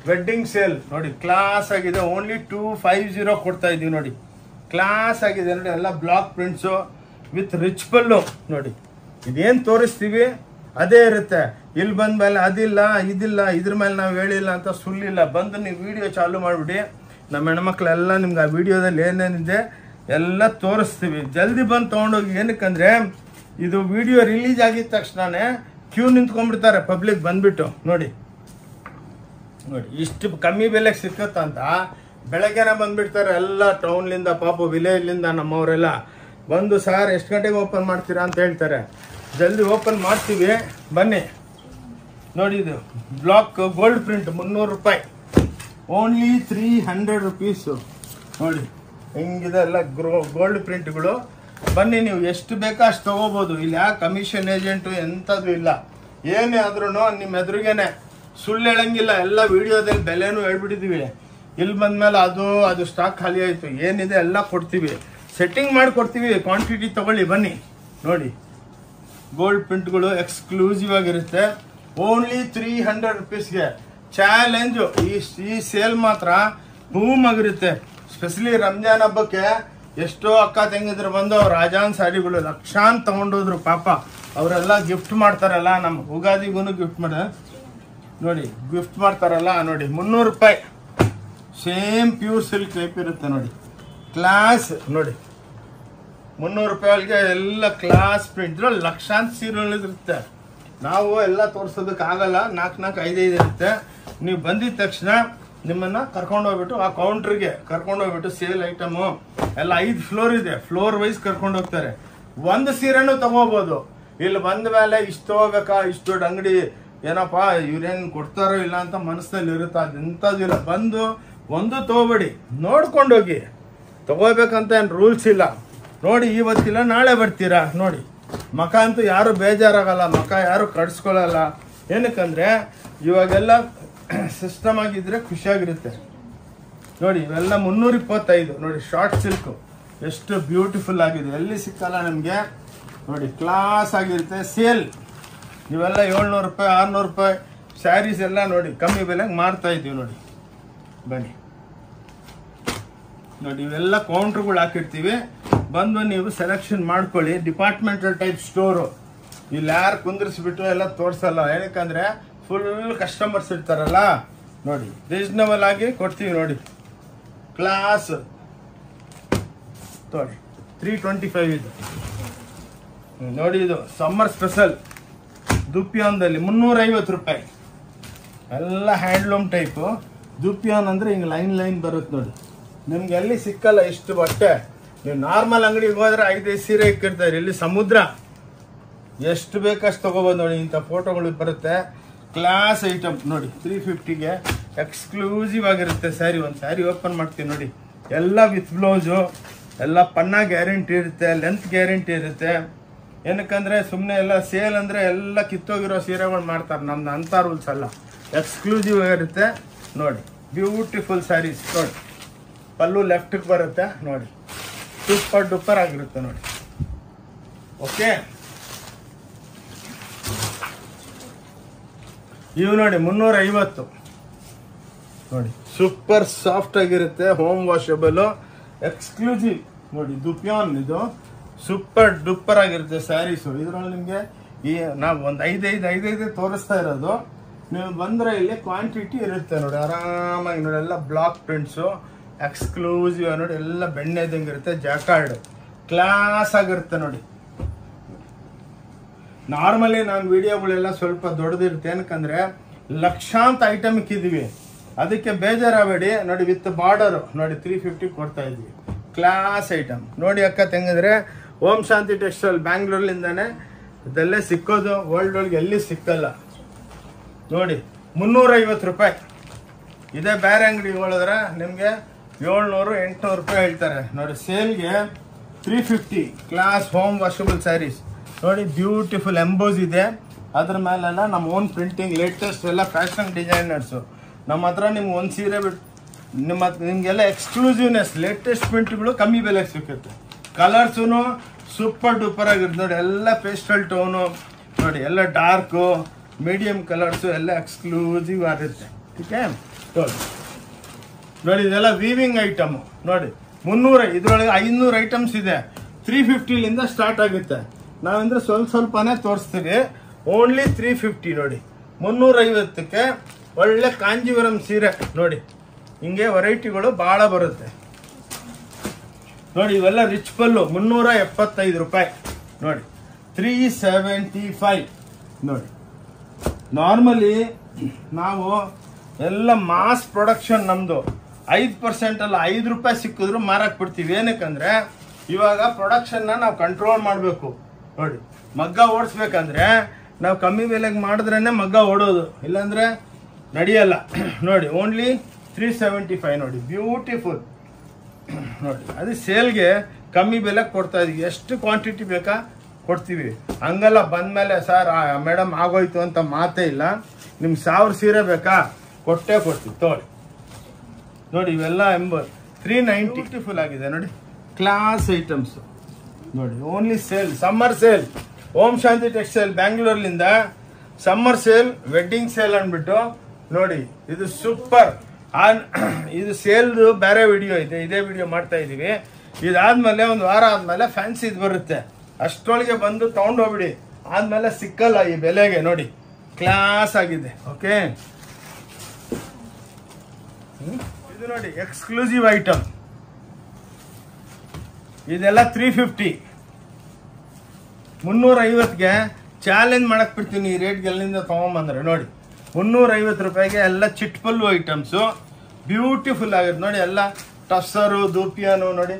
ವೆಡ್ಡಿಂಗ್ ಸೇಲ್. ನೋಡಿ ಕ್ಲಾಸ್ ಆಗಿದೆ. ಓನ್ಲಿ 250 ಕೊಡ್ತಾ ಇದೀವಿ. ನೋಡಿ ಕ್ಲಾಸ್ ಆಗಿದೆ. ನೋಡಿ ಎಲ್ಲ ಬ್ಲಾಕ್ ಪ್ರಿಂಟ್ಸು ವಿತ್ ರಿಚ್ ಪಲ್ಲು. ನೋಡಿ ಇದೇನು ತೋರಿಸ್ತೀವಿ ಅದೇ ಇರುತ್ತೆ. ಇಲ್ಲಿ ಬಂದ್ಮೇಲೆ ಅದಿಲ್ಲ ಇದಿಲ್ಲ, ಇದ್ರ ಮೇಲೆ ನಾವು ಹೇಳಿಲ್ಲ ಅಂತ ಸುಳ್ಳಿಲ್ಲ. ಬಂದು ನೀವು ವಿಡಿಯೋ ಚಾಲು ಮಾಡಿಬಿಡಿ. ನಮ್ಮ ಹೆಣ್ಮಕ್ಳೆಲ್ಲ ನಿಮ್ಗೆ ಆ ವಿಡಿಯೋದಲ್ಲಿ ಏನೇನಿದೆ ಎಲ್ಲ ತೋರಿಸ್ತೀವಿ. ಜಲ್ದಿ ಬಂದು ತೊಗೊಂಡೋಗಿ. ಏನಕ್ಕಂದ್ರೆ ಇದು ವಿಡಿಯೋ ರಿಲೀಸ್ ಆಗಿದ ತಕ್ಷಣನೇ ಕ್ಯೂ ನಿಂತ್ಕೊಂಡ್ಬಿಡ್ತಾರೆ ಪಬ್ಲಿಕ್ ಬಂದ್ಬಿಟ್ಟು. ನೋಡಿ ನೋಡಿ ಇಷ್ಟು ಕಮ್ಮಿ ಬೆಲೆಗೆ ಸಿಕ್ಕತ್ತಂತ ಬೆಳಗ್ಗೆನೆ ಬಂದ್ಬಿಡ್ತಾರೆ ಎಲ್ಲ ಟೌನ್ಲಿಂದ, ಪಾಪ ವಿಲೇಜ್ಲಿಂದ ನಮ್ಮವರೆಲ್ಲ ಬಂದು, ಸಾರ್ ಎಷ್ಟು ಗಂಟೆಗೆ ಓಪನ್ ಮಾಡ್ತೀರಾ ಅಂತ ಹೇಳ್ತಾರೆ. ಜಲ್ದಿ ಓಪನ್ ಮಾಡ್ತೀವಿ, ಬನ್ನಿ. ನೋಡಿ ಇದು ಬ್ಲಾಕ್ ಗೋಲ್ಡ್ ಪ್ರಿಂಟ್ 300 ರೂಪಾಯಿ, ಓನ್ಲಿ 300 ರುಪೀಸು. ನೋಡಿ ಹಿಂಗಿದೆ ಎಲ್ಲ ಗೋಲ್ಡ್ ಪ್ರಿಂಟ್ಗಳು. ಬನ್ನಿ, ನೀವು ಎಷ್ಟು ಬೇಕೋ ಅಷ್ಟು ತಗೋಬಹುದು. ಇಲ್ಲಿ ಯಾವ ಕಮಿಷನ್ ಏಜೆಂಟು ಎಂಥದ್ದು ಇಲ್ಲ. ಏನೇ ಆದ್ರೂ ನಿಮ್ಮ ಎದುರಿಗೇನೆ, ಸುಳ್ಳು ಹೇಳಂಗಿಲ್ಲ. ಎಲ್ಲ ವಿಡಿಯೋದಲ್ಲಿ ಬೆಲೆನೂ ಹೇಳ್ಬಿಟ್ಟಿದೀವಿ. ಇಲ್ಲಿ ಬಂದ್ಮೇಲೆ ಅದು ಸ್ಟಾಕ್ ಖಾಲಿ ಆಯಿತು, ಏನಿದೆ ಎಲ್ಲ ಕೊಡ್ತೀವಿ, ಸೆಟ್ಟಿಂಗ್ ಮಾಡಿ ಕೊಡ್ತೀವಿ. ಕ್ವಾಂಟಿಟಿ ತಗೊಳ್ಳಿ, ಬನ್ನಿ. ನೋಡಿ ಗೋಲ್ಡ್ ಪ್ರಿಂಟ್ಗಳು ಎಕ್ಸ್ಕ್ಲೂಸಿವ್ ಆಗಿರುತ್ತೆ. ಓನ್ಲಿ 300 ರುಪೀಸ್ಗೆ ಚಾಲೆಂಜು. ಈ ಸೇಲ್ ಮಾತ್ರ ಬೂಮ್ ಆಗಿರುತ್ತೆ. ಸ್ಪೆಷಲಿ ರಂಜಾನ್ ಹಬ್ಬಕ್ಕೆ ಎಷ್ಟೋ ಅಕ್ಕ ತಂಗಿದ್ರು ಬಂದು ಅವ್ರ ರಾಜಾನ್ ಸಾರಿಗಳು ಲಕ್ಷಾಂತ ತಗೊಂಡೋದ್ರು ಪಾಪ. ಅವರೆಲ್ಲ ಗಿಫ್ಟ್ ಮಾಡ್ತಾರಲ್ಲ, ನಮ್ಮ ಉಗಾದಿಗೂ ಗಿಫ್ಟ್ ನೋಡಿ ಗಿಫ್ಟ್ ಮಾಡ್ತಾರಲ್ಲ ನೋಡಿ. 300 ರೂಪಾಯಿ ಸೇಮ್ ಪ್ಯೂರ್ ಸಿಲ್ಕ್ ಟೈಪ್ ಇರುತ್ತೆ ನೋಡಿ. ಕ್ಲಾಸ್ ನೋಡಿ 300 ರೂಪಾಯಿಗೆ ಎಲ್ಲ ಕ್ಲಾಸ್ ಪ್ರಿಂಟ್. ಇದ್ರಲ್ಲಿ ಲಕ್ಷಾಂತ ಸೀರೆಗಳಿರುತ್ತೆ. ನಾವು ಎಲ್ಲ ತೋರಿಸೋದಕ್ಕೆ ಆಗಲ್ಲ, 4 5 ಇರುತ್ತೆ. ನೀವು ಬಂದಿದ ತಕ್ಷಣ ನಿಮ್ಮನ್ನ ಕರ್ಕೊಂಡು ಹೋಗ್ಬಿಟ್ಟು ಆ ಕೌಂಟ್ರಿಗೆ ಕರ್ಕೊಂಡು ಹೋಗ್ಬಿಟ್ಟು ಸೇಲ್ ಐಟಮು ಎಲ್ಲ 5 ಫ್ಲೋರ್ ಇದೆ, ಫ್ಲೋರ್ ವೈಸ್ ಕರ್ಕೊಂಡು ಹೋಗ್ತಾರೆ. ಒಂದು ಸೀರೆನೂ ತಗೋಬಹುದು. ಇಲ್ಲಿ ಬಂದ ಮೇಲೆ ಇಷ್ಟು ಹೋಗ್ಬೇಕಾ, ಇಷ್ಟು ದೊಡ್ಡ ಅಂಗಡಿ ಏನಪ್ಪಾ ಇವ್ರೇನು ಕೊಡ್ತಾರೋ ಇಲ್ಲ ಅಂತ ಮನಸ್ಸಲ್ಲಿ ಇರುತ್ತೆ. ಅದಂಥದ್ದಿಲ್ಲ. ಬಂದು ಒಂದು ತಗೋಬೇಡಿ, ನೋಡ್ಕೊಂಡೋಗಿ. ತಗೋಬೇಕಂತ ಏನು ರೂಲ್ಸ್ ಇಲ್ಲ. ನೋಡಿ ಇವತ್ತಿಲ್ಲ ನಾಳೆ ಬರ್ತೀರಾ ನೋಡಿ. ಮಕ ಅಂತೂ ಯಾರು ಬೇಜಾರಾಗಲ್ಲ, ಮಕ ಯಾರು ಕಡ್ಸ್ಕೊಳ್ಳಲ್ಲ. ಏನಕ್ಕಂದ್ರೆ ಇವಾಗೆಲ್ಲ ಸಿಸ್ಟಮ್ ಆಗಿದ್ರೆ ಖುಷಿಯಾಗಿರುತ್ತೆ ನೋಡಿ. ಇವೆಲ್ಲ 325 ನೋಡಿ. ಶಾರ್ಟ್ ಸಿಲ್ಕ್ ಎಷ್ಟು ಬ್ಯೂಟಿಫುಲ್ ಆಗಿದೆ, ಎಲ್ಲಿ ಸಿಕ್ಕಲ್ಲ ನಮಗೆ ನೋಡಿ. ಕ್ಲಾಸ್ ಆಗಿರುತ್ತೆ. ಸೇಲ್ ಇವೆಲ್ಲ 700 ರೂಪಾಯಿ 600 ರೂಪಾಯಿ ಸ್ಯಾರೀಸ್ ಎಲ್ಲ ನೋಡಿ ಕಮ್ಮಿ ಬೆಲೆಗೆ ಮಾರ್ತಾ ಇದ್ದೀವಿ ನೋಡಿ. ಬನ್ನಿ ನೋಡಿ, ಇವೆಲ್ಲ ಕೌಂಟ್ರುಗಳು ಹಾಕಿರ್ತೀವಿ. ಬಂದು ನೀವು ಸೆಲೆಕ್ಷನ್ ಮಾಡ್ಕೊಳ್ಳಿ. Departmental type store. ಇಲ್ಲಿ ಯಾರು ಕುಂದಿರಿಸ್ಬಿಟ್ಟು ಎಲ್ಲ ತೋರಿಸಲ್ಲ. ಏನಕ್ಕಂದ್ರೆ ಫುಲ್ ಕಸ್ಟಮರ್ಸ್ ಇರ್ತಾರಲ್ಲ ನೋಡಿ. ರೀಸನಬಲ್ ಆಗಿ ಕೊಡ್ತೀವಿ ನೋಡಿ. ಕ್ಲಾಸ್ ನೋಡಿ 325 ಇದು ನೋಡಿ. ಇದು ಸಮ್ಮರ್ ಸ್ಪೆಷಲ್ ದುಪ್ಯಾನ್ದಲ್ಲಿ 350 ರೂಪಾಯಿ. ಎಲ್ಲ ಹ್ಯಾಂಡ್ಲೂಮ್ ಟೈಪು. ದುಪ್ಯಾನ್ ಅಂದ್ರೆ ಹಿಂಗೆ ಲೈನ್ ಬರುತ್ತೆ ನೋಡಿ. ನಿಮ್ಗೆ ಎಲ್ಲಿ ಸಿಕ್ಕಲ್ಲ ಇಷ್ಟು ಬಟ್ಟೆ. ನೀವು ನಾರ್ಮಲ್ ಅಂಗಡಿಗೆ ಹೋದ್ರೆ 5 ಸೀರೆ ಇಕ್ಕಿರ್ತಾರೆ. ಇಲ್ಲಿ ಸಮುದ್ರ ಎಷ್ಟು ಬೇಕಷ್ಟು ತಗೋಬೋದು ನೋಡಿ. ಇಂಥ ಫೋಟೋಗಳು ಬರುತ್ತೆ. ಕ್ಲಾಸ್ ಐಟಮ್ ನೋಡಿ. 350ಗೆ ಎಕ್ಸ್ಕ್ಲೂಸಿವ್ ಆಗಿರುತ್ತೆ ಸ್ಯಾರಿ. ಒಂದು ಸ್ಯಾರಿ ಓಪನ್ ಮಾಡ್ತೀವಿ ನೋಡಿ. ಎಲ್ಲ ವಿತ್ ಬ್ಲೌಸು, ಎಲ್ಲ ಪನ್ನ ಗ್ಯಾರಂಟಿ ಇರುತ್ತೆ, ಲೆಂತ್ ಗ್ಯಾರಂಟಿ ಇರುತ್ತೆ. ಏನಕ್ಕಂದ್ರೆ ಸುಮ್ಮನೆ ಎಲ್ಲ ಸೇಲ್ ಅಂದ್ರೆ ಎಲ್ಲ ಕಿತ್ತೋಗಿರೋ ಸೀರೆಗಳು ಮಾಡ್ತಾರೆ. ನಮ್ದು ಅಂತ ರೂಲ್ಸ್ ಅಲ್ಲ. ಎಕ್ಸ್ಕ್ಲೂಸಿವ್ ಆಗಿರುತ್ತೆ ನೋಡಿ. ಬ್ಯೂಟಿಫುಲ್ ಸ್ಯಾರೀಸ್ ನೋಡಿ. ಪಲ್ಲು ಲೆಫ್ಟ್ಗೆ ಬರುತ್ತೆ ನೋಡಿ. ಸೂಪರ್ ಡೂಪರ್ ಆಗಿರುತ್ತೆ ನೋಡಿ. ಓಕೆ, ಇವು ನೋಡಿ 350 ನೋಡಿ. ಸೂಪರ್ ಸಾಫ್ಟ್ ಆಗಿರುತ್ತೆ, ಹೋಮ್ ವಾಷಬಲ್, ಎಕ್ಸ್ಕ್ಲೂಸಿವ್ ನೋಡಿ. ದುಪ್ಯಾನ್ ಇದು ಸೂಪರ್ ಡೂಪರ್ ಆಗಿರುತ್ತೆ ಸ್ಯಾರೀಸು. ಇದ್ರಲ್ಲಿ ನಿಮಗೆ ಈ ನಾವು ಒಂದು 5 ತೋರಿಸ್ತಾ ಇರೋದು. ನೀವು ಬಂದ್ರೆ ಇಲ್ಲಿ ಕ್ವಾಂಟಿಟಿ ಇರುತ್ತೆ ನೋಡಿ. ಆರಾಮಾಗಿ ನೋಡಿ. ಎಲ್ಲ ಬ್ಲಾಕ್ ಪ್ರಿಂಟ್ಸು ಎಕ್ಸ್ಕ್ಲೂಸಿವ್ ನೋಡಿ. ಎಲ್ಲ ಬೆಣ್ಣೆ ಇದ್ದಂಗೆ ಇರುತ್ತೆ. ಜಾಕಾರ್ಡ್ ಕ್ಲಾಸ್ ಆಗಿರುತ್ತೆ ನೋಡಿ. ನಾರ್ಮಲಿ ನಾನು ವಿಡಿಯೋಗಳೆಲ್ಲ ಸ್ವಲ್ಪ ದೊಡ್ಡದಿರುತ್ತೆ. ಏನಕ್ಕಂದ್ರೆ ಲಕ್ಷಾಂತ ಐಟಮ್ ಇಕ್ಕಿದ್ವಿ, ಅದಕ್ಕೆ ಬೇಜಾರಾಗಬೇಡಿ ನೋಡಿ. ವಿತ್ ಬಾರ್ಡರ್ ನೋಡಿ 350 ಕೊಡ್ತಾ ಇದ್ವಿ. ಕ್ಲಾಸ್ ಐಟಮ್ ನೋಡಿ ಅಕ್ಕ ತಂಗಿದ್ರೆ. ಓಂ ಶಾಂತಿ ಟೆಕ್ಸ್ಟೈಲ್ ಬ್ಯಾಂಗ್ಳೂರ್ಲಿಂದಾನೆ ಇದೆಲ್ಲೇ ಸಿಕ್ಕೋದು. ವರ್ಲ್ಡ್ ಒಳಗೆ ಎಲ್ಲಿ ಸಿಕ್ಕಲ್ಲ ನೋಡಿ. 350 ರೂಪಾಯಿ. ಇದೇ ಬೇರೆ ಅಂಗಡಿ ಹೋಳಿದ್ರೆ ನಿಮಗೆ 700 800 ರೂಪಾಯಿ ಹೇಳ್ತಾರೆ ನೋಡಿ. ಸೇಲ್ಗೆ 350. ಕ್ಲಾಸ್ ಹೋಮ್ ವಾಷಬಲ್ ಸ್ಯಾರೀಸ್ ನೋಡಿ. ಬ್ಯೂಟಿಫುಲ್ ಎಂಬೋಸ್ ಇದೆ. ಅದ್ರ ಮೇಲೆಲ್ಲ ನಮ್ಮ ಓನ್ ಪ್ರಿಂಟಿಂಗ್, ಲೇಟೆಸ್ಟ್ ಎಲ್ಲ ಫ್ಯಾಷನ್ ಡಿಸೈನರ್ಸು. ನಮ್ಮ ಹತ್ರ ನಿಮ್ಗೆ ಒಂದು ಸೀರೆ ಬಿಟ್ಟು ನಿಮಗೆಲ್ಲ ಎಕ್ಸ್ಕ್ಲೂಸಿವ್ನೆಸ್, ಲೇಟೆಸ್ಟ್ ಪ್ರಿಂಟ್ಗಳು ಕಮ್ಮಿ ಬೆಲೆಗೆ ಸಿಕ್ಕುತ್ತೆ. ಕಲರ್ಸು ಸೂಪರ್ ಡೂಪರ್ ಆಗಿರುತ್ತೆ ನೋಡಿ. ಎಲ್ಲ ಪೇಸ್ಟಲ್ ಟೋನು ನೋಡಿ. ಎಲ್ಲ ಡಾರ್ಕು ಮೀಡಿಯಂ ಕಲರ್ಸು ಎಲ್ಲ ಎಕ್ಸ್ಕ್ಲೂಸಿವ್ ಆಗಿರುತ್ತೆ. ಓಕೆ ನೋಡಿ. ಇದೆಲ್ಲ ವೀವಿಂಗ್ ಐಟಮು ನೋಡಿ. 300 ಇದರೊಳಗೆ 500 ಐಟಮ್ಸ್ ಇದೆ. 350ಲಿಂದ ಸ್ಟಾರ್ಟ್ ಆಗುತ್ತೆ. ನಾವಂದ್ರೆ ಸ್ವಲ್ಪನೇ ತೋರಿಸ್ತೀವಿ. ಓನ್ಲಿ 350 ನೋಡಿ. 350ಕ್ಕೆ ಒಳ್ಳೆ ಕಾಂಜೀವರಂ ಸೀರೆ ನೋಡಿ. ಹಿಂಗೆ ವೆರೈಟಿಗಳು ಭಾಳ ಬರುತ್ತೆ ನೋಡಿ. ಇವೆಲ್ಲ ರಿಚ್ ಪಲ್ಲು 375 ರೂಪಾಯಿ ನೋಡಿ. 375 ನೋಡಿ. ನಾರ್ಮಲಿ ನಾವು ಎಲ್ಲ ಮಾಸ್ ಪ್ರೊಡಕ್ಷನ್ ನಮ್ದು. 5% ಅಲ್ಲ 5 ರೂಪಾಯಿ ಸಿಕ್ಕಿದ್ರು ಮಾರಕ್ ಬಿಡ್ತೀವಿ. ಏನಕ್ಕಂದ್ರೆ ಇವಾಗ ಪ್ರೊಡಕ್ಷನ್ನ ನಾವು ಕಂಟ್ರೋಲ್ ಮಾಡಬೇಕು ನೋಡಿ. ಮಗ್ಗ ಓಡಿಸ್ಬೇಕಂದ್ರೆ ನಾವು ಕಮ್ಮಿ ಬೆಲೆಗೆ ಮಾಡಿದ್ರೇನೆ ಮಗ್ಗ ಓಡೋದು, ಇಲ್ಲಾಂದ್ರೆ ನಡೆಯಲ್ಲ ನೋಡಿ. ಓನ್ಲಿ 375 ನೋಡಿ. ಬ್ಯೂಟಿಫುಲ್ ನೋಡಿ. ಅದು ಸೇಲ್ಗೆ ಕಮ್ಮಿ ಬೆಲೆಗೆ ಕೊಡ್ತಾ ಇದೀವಿ. ಎಷ್ಟು ಕ್ವಾಂಟಿಟಿ ಬೇಕಾ ಕೊಡ್ತೀವಿ. ಹಂಗಲ್ಲ ಬಂದ್ಮೇಲೆ ಸರ್ ಮೇಡಮ್ ಆಗೋಯ್ತು ಅಂತ ಮಾತೇ ಇಲ್ಲ. ನಿಮ್ಗೆ 1000 ಸೀರೆ ಬೇಕಾ ಕೊಟ್ಟೇ ಕೊಡ್ತೀವಿ ತಗೊಳ್ಳಿ ನೋಡಿ. ಇವೆಲ್ಲ 390 ಬ್ಯೂಟಿಫುಲ್ ಆಗಿದೆ ನೋಡಿ. ಕ್ಲಾಸ್ ಐಟಮ್ಸ್ ನೋಡಿ. Only sale, summer sale. Om Shanti textile ಬ್ಯಾಂಗ್ಳೂರ್ಲಿಂದ ಸಮ್ಮರ್ ಸೇಲ್, ವೆಡ್ಡಿಂಗ್ ಸೇಲ್ ಅಂದ್ಬಿಟ್ಟು ನೋಡಿ. ಇದು ಸೂಪರ್. ಇದು ಸೇಲ್ದು ಬೇರೆ ವಿಡಿಯೋ ಇದೆ, ಇದೇ ವಿಡಿಯೋ ಮಾಡ್ತಾ ಇದೀವಿ. ಇದಾದ್ಮೇಲೆ ಒಂದು ವಾರ ಆದ್ಮೇಲೆ ಫ್ಯಾನ್ಸಿ ಇದು ಬರುತ್ತೆ, ಅಷ್ಟರೊಳಗೆ ಬಂದು ತಗೊಂಡೋಗ್ಬಿಡಿ. ಆದ್ಮೇಲೆ ಸಿಕ್ಕಲ್ಲ ಈ ಬೆಲೆಗೆ. ನೋಡಿ ಕ್ಲಾಸ್ ಆಗಿದೆ. ಓಕೆ, ಇದು ನೋಡಿ ಎಕ್ಸ್ಕ್ಲೂಸಿವ್ ಐಟಮ್. ಇದೆಲ್ಲ 350, 350ಗೆ ಚಾಲೆಂಜ್ ಮಾಡಕ್ ಬಿಡ್ತೀನಿ ಈ ರೇಟ್ಗೆಲ್ಲಿಂದ ತಗೊಂಬಂದ್ರೆ. ನೋಡಿ 350 ರೂಪಾಯಿಗೆ ಎಲ್ಲ ಚಿಟ್ಪಲ್ಲು ಐಟಮ್ಸು, ಬ್ಯೂಟಿಫುಲ್ ಆಗಿರುತ್ತೆ ನೋಡಿ. ಎಲ್ಲ ಟಸ್ಸರು, ದೂಪಿಯಾನು ನೋಡಿ,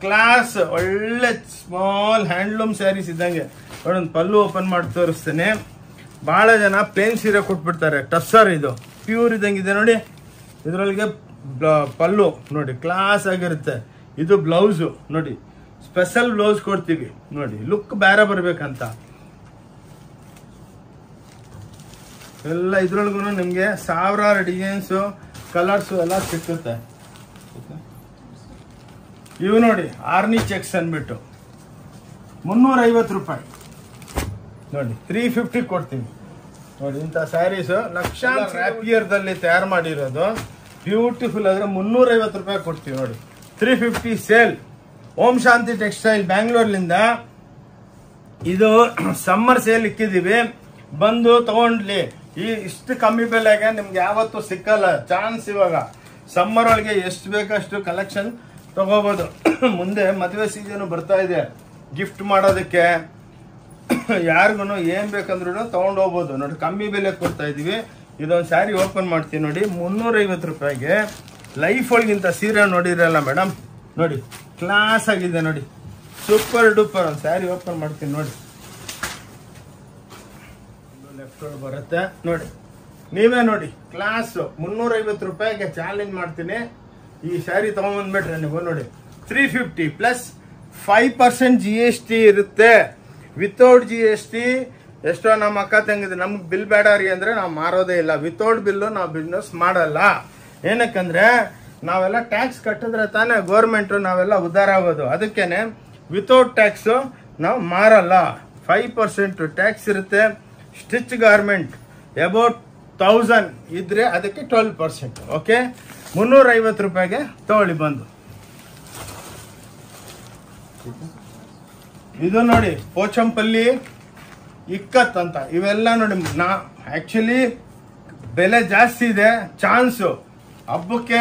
ಕ್ಲಾಸ್, ಒಳ್ಳೆ ಸ್ಮಾಲ್ ಹ್ಯಾಂಡ್ಲೂಮ್ ಸ್ಯಾರೀಸ್ ಇದ್ದಂಗೆ. ನೋಡಿ ಒಂದು ಪಲ್ಲು ಓಪನ್ ಮಾಡಿ ತೋರಿಸ್ತೇನೆ. ಭಾಳ ಜನ ಪ್ಲೇನ್ ಸೀರೆ ಕೊಟ್ಬಿಡ್ತಾರೆ. ಟಸ್ಸರ್ ಇದು ಪ್ಯೂರ್ ಇದ್ದಂಗಿದೆ ನೋಡಿ. ಇದರೊಳಗೆ ಪಲ್ಲು ನೋಡಿ ಕ್ಲಾಸ್ ಆಗಿರುತ್ತೆ. ಇದು ಬ್ಲೌಸು ನೋಡಿ, ಸ್ಪೆಷಲ್ ಬ್ಲೌಸ್ ಕೊಡ್ತೀವಿ ನೋಡಿ, ಲುಕ್ ಬೇರೆ ಬರ್ಬೇಕಂತ. ಎಲ್ಲ ಇದ್ರೊಳಗೂ ನಿಮಗೆ ಸಾವಿರಾರು ಡಿಸೈನ್ಸು, ಕಲರ್ಸು ಎಲ್ಲ ಸಿಕ್ಕುತ್ತೆ. ಇವು ನೋಡಿ ಆರ್ನಿ ಚೆಕ್ಸ್ ಅಂದ್ಬಿಟ್ಟು 350 ರೂಪಾಯಿ ನೋಡಿ, 350 ಕೊಡ್ತೀವಿ ನೋಡಿ. ಇಂಥ ಸ್ಯಾರೀಸು ಲಕ್ಷಾಂತರ ರ್ಯಾಪಿಯರ್ದಲ್ಲಿ ತಯಾರು ಮಾಡಿರೋದು, ಬ್ಯೂಟಿಫುಲ್ ಆದರೆ 350 ರೂಪಾಯಿ ಕೊಡ್ತೀವಿ ನೋಡಿ. 350 ಸೇಲ್. ಓಂ ಶಾಂತಿ ಟೆಕ್ಸ್ಟೈಲ್ ಬ್ಯಾಂಗ್ಳೂರ್ಲಿಂದ ಇದು ಸಮ್ಮರ್ ಸೇಲ್ ಇಕ್ಕಿದ್ದೀವಿ, ಬಂದು ತಗೊಂಡ್ಲಿ. ಇಷ್ಟು ಕಮ್ಮಿ ಬೆಲೆಗೆ ನಿಮ್ಗೆ ಯಾವತ್ತೂ ಸಿಕ್ಕಲ್ಲ ಚಾನ್ಸ್. ಇವಾಗ ಸಮ್ಮರ್ ಒಳಗೆ ಎಷ್ಟು ಬೇಕಷ್ಟು ಕಲೆಕ್ಷನ್ ತಗೋಬಹುದು. ಮುಂದೆ ಮದುವೆ ಸೀಸನ್ ಬರ್ತಾ ಇದೆ, ಗಿಫ್ಟ್ ಮಾಡೋದಕ್ಕೆ ಯಾರಿಗೂ ಏನ್ ಬೇಕಂದ್ರೂ ತಗೊಂಡು ಹೋಗ್ಬೋದು ನೋಡಿ. ಕಮ್ಮಿ ಬೆಲೆ ಕೊಡ್ತಾ ಇದೀವಿ. ಇದೊಂದು ಸ್ಯಾರಿ ಓಪನ್ ಮಾಡ್ತೀವಿ ನೋಡಿ, 350 ರೂಪಾಯಿಗೆ. ಲೈಫ್ ಒಳಗಿಂತ ಸೀರೆ ನೋಡಿರಲ್ಲ ಮೇಡಮ್, ನೋಡಿ ಕ್ಲಾಸ್ ಆಗಿದೆ ನೋಡಿ, ಸೂಪರ್ ಡೂಪರ್. ಒಂದು ಸ್ಯಾರಿ ಓಪನ್ ಮಾಡ್ತೀನಿ ನೋಡಿ, ಲೆಫ್ಟ್ ಬರುತ್ತೆ ನೋಡಿ, ನೀವೇ ನೋಡಿ ಕ್ಲಾಸ್. 350 ರೂಪಾಯಿಗೆ ಚಾಲೆಂಜ್ ಮಾಡ್ತೀನಿ. ಈ ಸ್ಯಾರಿ ತಗೊಂಡ್ಬಂದ್ಬಿಟ್ರೆ ನೀವು ನೋಡಿ 350 ಪ್ಲಸ್ 5% GST ಇರುತ್ತೆ. ವಿತೌಟ್ GST ಎಷ್ಟೋ ನಮ್ಮ ಅಕ್ಕ ತಂಗಿದ್ರೆ ನಮ್ಗೆ ಬಿಲ್ ಬೇಡ ರೀ ಅಂದ್ರೆ ನಾವು ಮಾರೋದೇ ಇಲ್ಲ. ವಿತೌಟ್ ಬಿಲ್ಲು ನಾವು ಬಿಸ್ನೆಸ್ ಮಾಡಲ್ಲ. ಏನಕ್ಕಂದ್ರೆ ನಾವೆಲ್ಲ ಟ್ಯಾಕ್ಸ್ ಕಟ್ಟಿದ್ರೆ ತಾನೇ ಗೌರ್ಮೆಂಟ್ ನಾವೆಲ್ಲ ಉದ್ಧಾರ ಆಗೋದು. ಅದಕ್ಕೇನೆ ವಿತೌಟ್ ಟ್ಯಾಕ್ಸು ನಾವು ಮಾರಲ್ಲ. 5% ಟ್ಯಾಕ್ಸ್ ಇರುತ್ತೆ. ಸ್ಟಿಚ್ ಗಾರ್ಮೆಂಟ್ ಅಬೌಟ್ 1000 ಇದ್ರೆ ಅದಕ್ಕೆ 12%. ಓಕೆ, 350 ರೂಪಾಯಿಗೆ ತಗೊಳ್ಳಿ ಬಂದು. ಇದು ನೋಡಿ ಪೋಚಂಪಲ್ಲಿ ಇಕ್ಕತ್ ಅಂತ, ಇವೆಲ್ಲ ನೋಡಿ. ಆಕ್ಚುಲಿ ಬೆಲೆ ಜಾಸ್ತಿ ಇದೆ, ಚಾನ್ಸು ಹಬ್ಬಕ್ಕೆ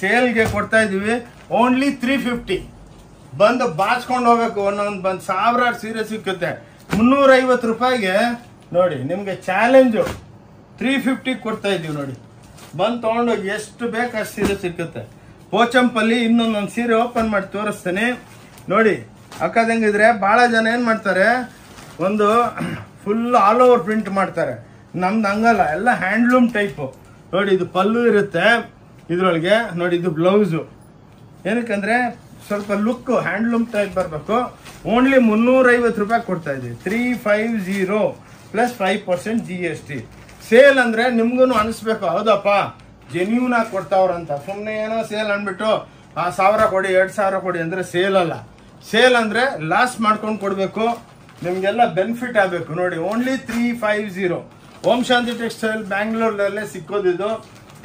ಸೇಲ್ಗೆ ಕೊಡ್ತಾ ಇದೀವಿ. ಓನ್ಲಿ 350 ಬಂದು ಬಾಚ್ಕೊಂಡು ಹೋಗ್ಬೇಕು. ಒಂದೊಂದು ಬಂದು ಸಾವಿರಾರು ಸೀರೆ ಸಿಕ್ಕುತ್ತೆ. 350 ರೂಪಾಯಿಗೆ ನೋಡಿ ನಿಮ್ಗೆ ಚಾಲೆಂಜು 350 ಕೊಡ್ತಾ ಇದೀವಿ ನೋಡಿ. ಬಂದು ತಗೊಂಡೋಗಿ ಎಷ್ಟು ಬೇಕು ಅಷ್ಟು ಸೀರೆ ಸಿಕ್ಕುತ್ತೆ. ಪೋಚಂಪಲ್ಲಿ ಇನ್ನೊಂದೊಂದು ಸೀರೆ ಓಪನ್ ಮಾಡಿ ತೋರಿಸ್ತೇನೆ ನೋಡಿ. ಅಕ್ಕದಂಗಿದ್ರೆ ಬಹಳ ಜನ ಏನ್ ಮಾಡ್ತಾರೆ, ಒಂದು ಫುಲ್ ಆಲ್ ಓವರ್ ಪ್ರಿಂಟ್ ಮಾಡ್ತಾರೆ. ನಮ್ದು ಹಂಗಲ್ಲ, ಎಲ್ಲ ಹ್ಯಾಂಡ್ಲೂಮ್ ಟೈಪು ನೋಡಿ. ಇದು ಪಲ್ಲು ಇರುತ್ತೆ ಇದ್ರೊಳಗೆ ನೋಡಿ, ಇದು ಬ್ಲೌಸು. ಏನಕ್ಕಂದ್ರೆ ಸ್ವಲ್ಪ ಲುಕ್ ಹ್ಯಾಂಡ್ಲೂಮ್ ಟೈಪ್ ಬರಬೇಕು. ಓನ್ಲಿ 350 ರೂಪಾಯಿ ಕೊಡ್ತಾ ಇದೀವಿ. 350 ಪ್ಲಸ್ 5% GST. ಸೇಲ್ ಅಂದ್ರೆ ನಿಮ್ಗೂ ಅನಿಸ್ಬೇಕು, ಹೌದಪ್ಪ ಜೆನ್ಯೂನ್ ಆಗಿ ಕೊಡ್ತಾವ್ರಂತ. ಸುಮ್ಮನೆ ಏನೋ ಸೇಲ್ ಅಂದ್ಬಿಟ್ಟು 1000 ಕೊಡಿ 2000 ಕೊಡಿ ಅಂದ್ರೆ ಸೇಲ್ ಅಲ್ಲ. ಸೇಲ್ ಅಂದ್ರೆ ಲಾಸ್ ಮಾಡ್ಕೊಂಡು ಕೊಡ್ಬೇಕು, ನಿಮ್ಗೆಲ್ಲ ಬೆನಿಫಿಟ್ ಆಗಬೇಕು ನೋಡಿ. ಓನ್ಲಿ 350. ಓಂ ಶಾಂತಿ ಟೆಕ್ಸ್ಟೈಲ್ ಬ್ಯಾಂಗ್ಳೂರ್ನಲ್ಲೇ ಸಿಕ್ಕೋದಿದು.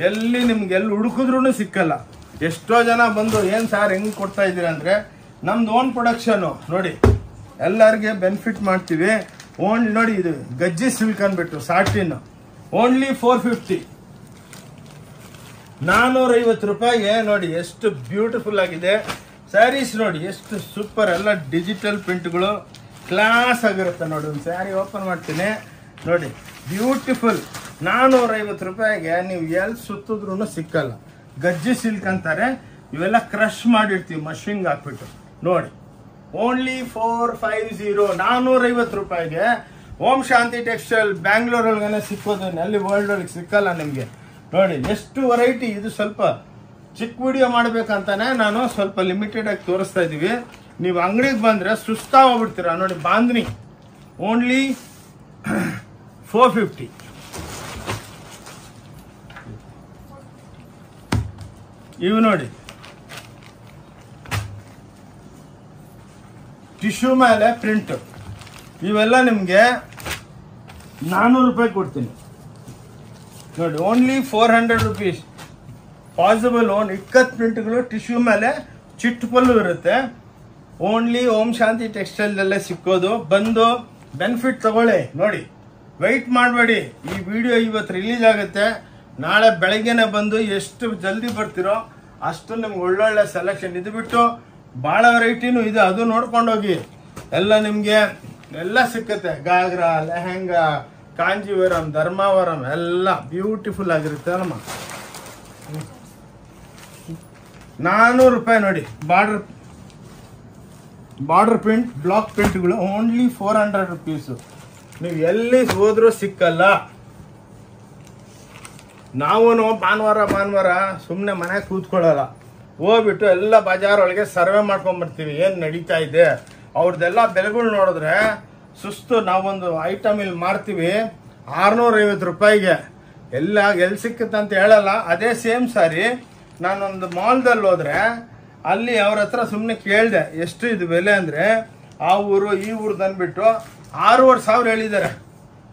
ಎಲ್ಲಿ ನಿಮ್ಗೆ ಎಲ್ಲಿ ಹುಡುಕಿದ್ರು ಸಿಕ್ಕಲ್ಲ. ಎಷ್ಟೋ ಜನ ಬಂದು ಏನ್ ಸಾರ್ ಹೆಂಗ್ ಕೊಡ್ತಾ ಇದೀರ ಅಂದ್ರೆ, ನಮ್ದು ಓನ್ ಪ್ರೊಡಕ್ಷನ್ ನೋಡಿ, ಎಲ್ಲರಿಗೆ ಬೆನಿಫಿಟ್ ಮಾಡ್ತೀವಿ. ಓನ್ ನೋಡಿ, ಇದು ಗಜ್ಜಿ ಸಿಲ್ಕ್ ಅಂದ್ಬಿಟ್ಟು ಸಾಟಿನ್, ಓನ್ಲಿ 450. 450 ರೂಪಾಯಿಗೆ ನೋಡಿ ಎಷ್ಟು ಬ್ಯೂಟಿಫುಲ್ ಆಗಿದೆ ಸ್ಯಾರೀಸ್ ನೋಡಿ, ಎಷ್ಟು ಸೂಪರ್. ಎಲ್ಲ ಡಿಜಿಟಲ್ ಪ್ರಿಂಟ್ಗಳು ಕ್ಲಾಸ್ ಆಗಿರುತ್ತೆ ನೋಡಿ. ಒಂದು ಸ್ಯಾರಿ ಓಪನ್ ಮಾಡ್ತೀನಿ ನೋಡಿ, ಬ್ಯೂಟಿಫುಲ್. 450 ರೂಪಾಯಿಗೆ ನೀವು ಎಲ್ಲಿ ಸುತ್ತಿದ್ರು ಸಿಕ್ಕಲ್ಲ. ಗಜ್ಜಿ ಸಿಲ್ಕ್ ಅಂತಾರೆ, ಇವೆಲ್ಲ ಕ್ರಶ್ ಮಾಡಿರ್ತೀವಿ ಮಷಿನ್ಗೆ ಹಾಕ್ಬಿಟ್ಟು ನೋಡಿ. ಓನ್ಲಿ 450. 450 ರೂಪಾಯಿಗೆ ಓಂ ಶಾಂತಿ ಟೆಕ್ಸ್ಟೈಲ್ ಬ್ಯಾಂಗ್ಳೂರೊಳಗನೆ ಸಿಕ್ಕೋದು, ಅಲ್ಲಿ ವರ್ಲ್ಡ್ ಒಳಗೆ ಸಿಕ್ಕಲ್ಲ ನಿಮಗೆ ನೋಡಿ. ಎಷ್ಟು ವೆರೈಟಿ. ಇದು ಸ್ವಲ್ಪ ಚಿಕ್ಕ ವಿಡಿಯೋ ಮಾಡ್ಬೇಕಂತಾನೆ ನಾನು ಸ್ವಲ್ಪ ಲಿಮಿಟೆಡ್ ಆಗಿ ತೋರಿಸ್ತಾ ಇದೀವಿ. ನೀವು ಅಂಗಡಿಗೆ ಬಂದ್ರೆ ಸುಸ್ತಾ ಹೋಗ್ಬಿಡ್ತೀರಾ ನೋಡಿ. ಬಾಂಧನಿ ಓನ್ಲಿ 450. ಇವು ನೋಡಿ ಟಿಶ್ಯೂ ಮೇಲೆ ಪ್ರಿಂಟ್, ಇವೆಲ್ಲ ನಿಮಗೆ 400 ರೂಪಾಯಿ ಕೊಡ್ತೀನಿ ನೋಡಿ. Only 400 rupees. Possible on ikat ಪ್ರಿಂಟ್ಗಳು ಟಿಶ್ಯೂ ಮೇಲೆ ಚಿಟ್ಟು ಪಲ್ಲು ಇರುತ್ತೆ. ಓನ್ಲಿ ಓಂ ಶಾಂತಿ ಟೆಕ್ಸ್ಟೈಲ್ದಲ್ಲೇ ಸಿಕ್ಕೋದು. ಬಂದು ಬೆನಿಫಿಟ್ ತಗೊಳ್ಳಿ. ನೋಡಿ, ವೆಯ್ಟ್ ಮಾಡಬೇಡಿ. ಈ ವಿಡಿಯೋ ಇವತ್ತು ರಿಲೀಸ್ ಆಗುತ್ತೆ, ನಾಳೆ ಬೆಳಗ್ಗೆನೆ ಬಂದು ಎಷ್ಟು ಜಲ್ದಿ ಬರ್ತಿರೋ ಅಷ್ಟು ನಿಮ್ಗೆ ಒಳ್ಳೊಳ್ಳೆ ಸೆಲೆಕ್ಷನ್. ಇದು ಬಿಟ್ಟು ಭಾಳ ವೆರೈಟಿನೂ ಇದೆ, ಅದು ನೋಡ್ಕೊಂಡೋಗಿ. ಎಲ್ಲ ನಿಮಗೆ ಎಲ್ಲ ಸಿಕ್ಕತ್ತೆ. ಗಾಗ್ರಾ, ಲೆಹಂಗಾ, ಕಾಂಜೀವರಂ, ಧರ್ಮಾವರಂ ಎಲ್ಲ ಬ್ಯೂಟಿಫುಲ್ ಆಗಿರುತ್ತೆ ನಮ್ಮ. 400 ರೂಪಾಯಿ ನೋಡಿ. ಬಾರ್ಡರ್ ಪ್ರಿಂಟ್, ಬ್ಲಾಕ್ ಪ್ರಿಂಟ್ಗಳು ಓನ್ಲಿ 400 ರುಪೀಸು. ನೀವು ಎಲ್ಲಿ ಹೋದ್ರೂ ಸಿಕ್ಕಲ್ಲ. ನಾವು ಭಾನುವಾರ ಸುಮ್ಮನೆ ಮನೆಗೆ ಕೂತ್ಕೊಳ್ಳಲ್ಲ, ಹೋಗ್ಬಿಟ್ಟು ಎಲ್ಲ ಬಜಾರ್ ಒಳಗೆ ಸರ್ವೆ ಮಾಡ್ಕೊಂಡ್ಬರ್ತೀವಿ, ಏನು ನಡೀತಾ ಇದೆ ಅವ್ರದ್ದೆಲ್ಲ ಬೆಲೆಗಳು ನೋಡಿದ್ರೆ ಸುಸ್ತು. ನಾವೊಂದು ಐಟಮ್ ಇಲ್ಲಿ ಮಾರ್ತೀವಿ 650 ರೂಪಾಯಿಗೆ. ಎಲ್ಲಿ ಸಿಕ್ಕತ್ತೆ ಅಂತ ಹೇಳಲ್ಲ. ಅದೇ ಸೇಮ್ ಸಾರಿ ನಾನೊಂದು ಮಾಲ್ದಲ್ಲಿ ಹೋದ್ರೆ ಅಲ್ಲಿ ಅವ್ರ ಹತ್ರ ಸುಮ್ಮನೆ ಕೇಳಿದೆ ಎಷ್ಟು ಇದು ಬೆಲೆ ಅಂದರೆ, ಆ ಊರು ಈ ಊರು ಅಂದ್ಬಿಟ್ಟು 6,500 ಹೇಳಿದ್ದಾರೆ.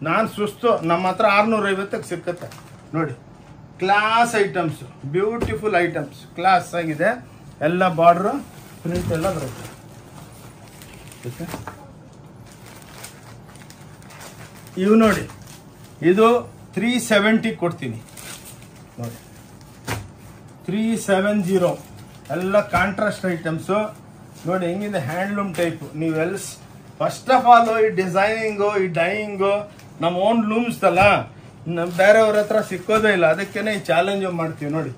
ನಾನು ಸುಸ್ತು, ನಮ್ಮ ಹತ್ರ 650ಕ್ಕೆ ಸಿಕ್ಕತ್ತೆ ನೋಡಿ. Class items, beautiful items, class ಆಗಿದೆ. ಎಲ್ಲ ಬಾರ್ಡ್ರು ಪ್ರಿಂಟ್ ಎಲ್ಲ ಬರುತ್ತೆ. ಇವು ನೋಡಿ, ಇದು 370 ಕೊಡ್ತೀನಿ ನೋಡಿ. 370 ಎಲ್ಲ ಕಾಂಟ್ರಾಸ್ಟ್ ಐಟಮ್ಸು ನೋಡಿ. ಹೆಂಗಿದೆ ಹ್ಯಾಂಡ್ಲೂಮ್ ಟೈಪ್. ನೀವೆಲ್ಲ ಫಸ್ಟ್ ಆಫ್ ಆಲ್ ಈ ಡಿಸೈನಿಂಗು, ಈ ಡೈಯಿಂಗು ನಮ್ಮ ಓನ್ ಲೂಮ್ಸ್ ಅಲ್ಲ, ನಮ್ಮ ಬೇರೆಯವ್ರ ಹತ್ರ ಸಿಕ್ಕೋದೇ ಇಲ್ಲ. ಅದಕ್ಕೇನೆ ಈ ಚಾಲೆಂಜ್ ಮಾಡ್ತೀವಿ ನೋಡಿ.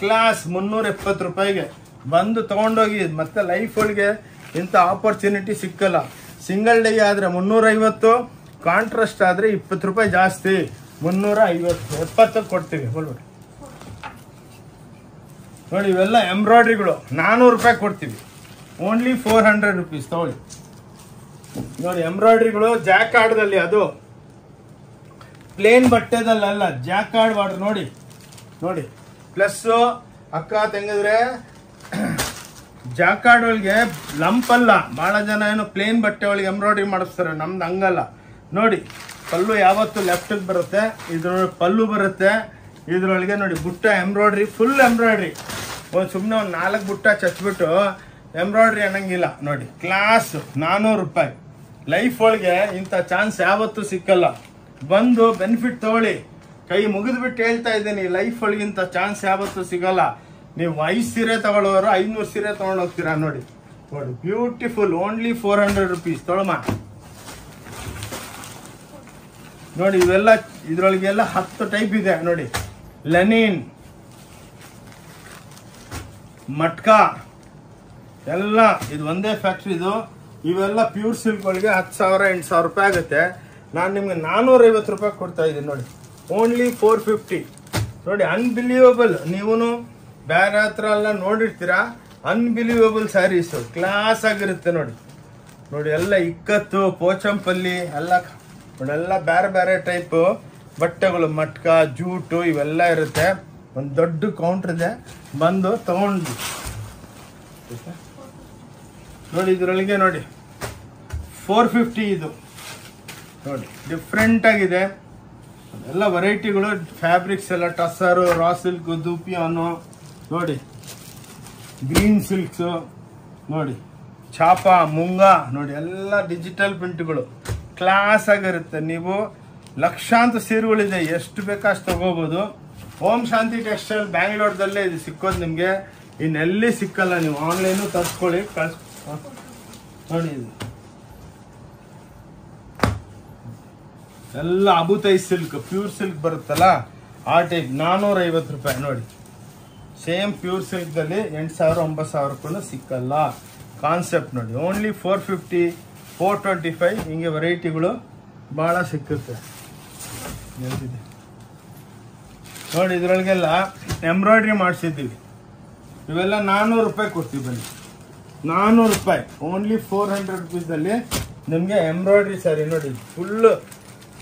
ಕ್ಲಾಸ್ 370 ರೂಪಾಯಿಗೆ ಬಂದು ತೊಗೊಂಡೋಗಿ. ಮತ್ತೆ ಲೈಫ್ ಒಳಗೆ ಇಂಥ ಆಪರ್ಚುನಿಟಿ ಸಿಕ್ಕಲ್ಲ. ಸಿಂಗಲ್ ಡೇ ಆದರೆ 350, ಕಾಂಟ್ರಾಸ್ಟ್ ಆದರೆ 20 ರೂಪಾಯಿ ಜಾಸ್ತಿ. 350, 70 ಕೊಡ್ತೀವಿ. ಹೋಗ್ಬಿಡಿ ನೋಡಿ. ಇವೆಲ್ಲ ಎಂಬ್ರಾಯ್ಡ್ರಿಗಳು 400 ರೂಪಾಯಿ ಕೊಡ್ತೀವಿ. ಓನ್ಲಿ 400 ರುಪೀಸ್ ತಗೊಳ್ಳಿ ನೋಡಿ. ಎಂಬ್ರಾಯ್ಡ್ರಿಗಳು ಜಾಕಾರ್ಡ್ದಲ್ಲಿ, ಅದು ಪ್ಲೇನ್ ಬಟ್ಟೆದಲ್ಲ, ಜಾಕಾರ್ಡ್ ಬಾರ್ಡರ್ ನೋಡಿ. ನೋಡಿ ಪ್ಲಸ್ಸು ಅಕ್ಕ ತೆಗೆದ್ರೆ ಜಾಕಾರ್ಡ್ ಒಳಗೆ ಲಂಪ್ ಅಲ್ಲ. ಭಾಳ ಜನ ಏನು ಪ್ಲೇನ್ ಬಟ್ಟೆ ಒಳಗೆ ಎಂಬ್ರಾಯ್ಡ್ರಿ ಮಾಡಿಸ್ತಾರೆ, ನಮ್ದು ಹಂಗಲ್ಲ ನೋಡಿ. ಪಲ್ಲು ಯಾವತ್ತು ಲೆಫ್ಟಿಗೆ ಬರುತ್ತೆ, ಇದ್ರೊಳಗೆ ಪಲ್ಲು ಬರುತ್ತೆ. ಇದ್ರೊಳಗೆ ನೋಡಿ ಬುಟ್ಟ ಎಂಬ್ರಾಯ್ಡ್ರಿ, ಫುಲ್ ಎಂಬ್ರಾಯ್ಡ್ರಿ. ಸುಮ್ಮನೆ ಒಂದು 4 ಬುಟ್ಟ ಚಚ್ಬಿಟ್ಟು ಎಂಬ್ರಾಯ್ಡ್ರಿ ಅನ್ನಂಗಿಲ್ಲ ನೋಡಿ. ಕ್ಲಾಸ್ 400 ರೂಪಾಯಿ. ಲೈಫ್ ಒಳಗೆ ಇಂಥ ಚಾನ್ಸ್ ಯಾವತ್ತೂ ಸಿಕ್ಕಲ್ಲ. ಬಂದು ಬೆನಿಫಿಟ್ ತಗೊಳ್ಳಿ. ಕೈ ಮುಗಿದ್ಬಿಟ್ಟು ಹೇಳ್ತಾ ಇದ್ದೀನಿ, ಲೈಫ್ ಒಳಗೆ ಇಂಥ ಚಾನ್ಸ್ ಯಾವತ್ತೂ ಸಿಗಲ್ಲ. ನೀವು 5 ಸೀರೆ ತಗೊಳ್ಳೋರು 500 ಸೀರೆ ತಗೊಂಡು ಹೋಗ್ತೀರಾ ನೋಡಿ. ನೋಡಿ ಬ್ಯೂಟಿಫುಲ್, ಓನ್ಲಿ 400 ರುಪೀಸ್ ತೊಗೊಳಮ್ಮ ನೋಡಿ. ಇವೆಲ್ಲ ಇದ್ರೊಳಗೆಲ್ಲ 10 ಟೈಪ್ ಇದೆ ನೋಡಿ. ಲೆನಿನ್, ಮಟ್ಕಾ ಎಲ್ಲ ಇದು ಒಂದೇ ಫ್ಯಾಕ್ಟ್ರಿದು. ಇವೆಲ್ಲ ಪ್ಯೂರ್ ಸಿಲ್ಕ್ ಒಳಗೆ 10,000 8,000 ರೂಪಾಯಿ ಆಗುತ್ತೆ. ನಾನು ನಿಮ್ಗೆ 450 ರೂಪಾಯಿ ಕೊಡ್ತಾ ಇದ್ದೀನಿ ನೋಡಿ. ಓನ್ಲಿ 450 ನೋಡಿ. ಅನ್ಬಿಲೀವಬಲ್. ನೀವು ಬೇರೆ ಹತ್ರ ಎಲ್ಲ ನೋಡಿರ್ತೀರಾ, ಅನ್ಬಿಲೀವಬಲ್ ಸ್ಯಾರೀಸು ಕ್ಲಾಸ್ ಆಗಿರುತ್ತೆ ನೋಡಿ. ನೋಡಿ ಎಲ್ಲ ಇಕ್ಕತ್ತು, ಪೋಚಂಪಲ್ಲಿ ಎಲ್ಲ ನೋಡಿ. ಎಲ್ಲ ಬೇರೆ ಬೇರೆ ಟೈಪು ಬಟ್ಟೆಗಳು, ಮಟ್ಕಾ, ಜೂಟು ಇವೆಲ್ಲ ಇರುತ್ತೆ. ಒಂದು ದೊಡ್ಡ ಕೌಂಟ್ರ್ ಇದೆ, ಬಂದು ತಗೊಂಡು ನೋಡಿ. ಇದರೊಳಗೆ ನೋಡಿ 450 ಇದು ನೋಡಿ. ಡಿಫ್ರೆಂಟ್ ಆಗಿದೆ ಎಲ್ಲ ವೆರೈಟಿಗಳು. ಫ್ಯಾಬ್ರಿಕ್ಸ್ ಎಲ್ಲ ಟಸ್ಸರು, ರಾ ಸಿಲ್ಕ್, ದೂಪಿಯಾನು ನೋಡಿ, ಗ್ರೀನ್ ಸಿಲ್ಕ್ಸು ನೋಡಿ, ಛಾಪಾ, ಮುಂಗಾ ನೋಡಿ. ಎಲ್ಲ ಡಿಜಿಟಲ್ ಪ್ರಿಂಟ್ಗಳು ಕ್ಲಾಸ್ ಆಗಿರುತ್ತೆ. ನೀವು ಲಕ್ಷಾಂತರ ಸೀರೆಗಳಿದೆ, ಎಷ್ಟು ಬೇಕಷ್ಟು ತಗೋಬೋದು. ಓಂ ಶಾಂತಿ ಟೆಕ್ಸ್ಟೈಲ್ ಬ್ಯಾಂಗ್ಳೂರ್ದಲ್ಲೇ ಇದು ಸಿಕ್ಕೋದು ನಿಮಗೆ, ಇನ್ನೆಲ್ಲಿ ಸಿಕ್ಕಲ್ಲ. ನೀವು ಆನ್ಲೈನು ತರಿಸ್ಕೊಳ್ಳಿ, ನೋಡಿ. ಇದು ಎಲ್ಲ ಅಬುತೈ ಸಿಲ್ಕ್, ಪ್ಯೂರ್ ಸಿಲ್ಕ್ ಬರುತ್ತಲ್ಲ ಆ ಟೈಪ್. 450 ರೂಪಾಯಿ ನೋಡಿ. ಸೇಮ್ ಪ್ಯೂರ್ ಸಿಲ್ಕ್ದಲ್ಲಿ 8,000 9,000 ಸಿಕ್ಕಲ್ಲ. ಕಾನ್ಸೆಪ್ಟ್ ನೋಡಿ. ಓನ್ಲಿ 450 425 ಹಿಂಗೆ ವೆರೈಟಿಗಳು ಭಾಳ ಸಿಕ್ಕುತ್ತೆ ನೋಡಿ. ಇದ್ರೊಳಗೆಲ್ಲ ಎಂಬ್ರಾಯ್ಡ್ರಿ ಮಾಡಿಸಿದ್ದೀವಿ. ಇವೆಲ್ಲ 400 ರೂಪಾಯಿ ಕೊಡ್ತೀವಿ ಬನ್ನಿ. 400 ರೂಪಾಯಿ. ಓನ್ಲಿ 400 ರುಪೀಸಲ್ಲಿ ನಿಮಗೆ ಎಂಬ್ರಾಯ್ಡ್ರಿ ಸ್ಯಾರಿ ನೋಡಿ. ಫುಲ್ಲು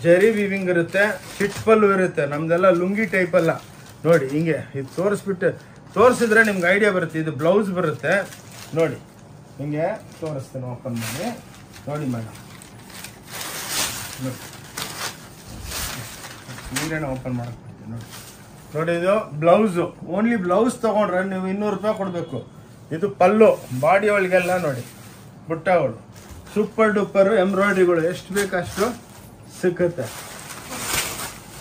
ಜರಿ ವೀವಿಂಗ್ ಇರುತ್ತೆ, ಚಿಟ್ ಪಲ್ಲು ಇರುತ್ತೆ. ನಮ್ದೆಲ್ಲ ಲುಂಗಿ ಟೈಪ್ ಅಲ್ಲ ನೋಡಿ. ಹಿಂಗೆ ಇದು ತೋರಿಸಿದ್ರೆ ನಿಮ್ಗೆ ಐಡಿಯಾ ಬರುತ್ತೆ. ಇದು ಬ್ಲೌಸ್ ಬರುತ್ತೆ ನೋಡಿ. ಹಿಂಗೆ ತೋರಿಸ್ತೇನೆ, ಓಪನ್ ಮಾಡಿ ನೋಡಿ ಮೇಡಮ್. ನೋಡಿ ನೀರೇನು ಓಪನ್ ಮಾಡಕ್ಕೆ ಬರ್ತೀನಿ ನೋಡಿ. ನೋಡಿ ಇದು ಬ್ಲೌಸು. ಓನ್ಲಿ ಬ್ಲೌಸ್ ತೊಗೊಂಡ್ರೆ ನೀವು 200 ರೂಪಾಯಿ ಕೊಡಬೇಕು. ಇದು ಪಲ್ಲು, ಬಾಡಿ ಒಳಗೆಲ್ಲ ನೋಡಿ ಬುಟ್ಟಗಳು, ಸೂಪರ್ ಡೂಪರ್ ಎಂಬ್ರಾಯ್ಡ್ರಿಗಳು ಎಷ್ಟು ಬೇಕಷ್ಟು ಸಿಕ್ಕುತ್ತೆ.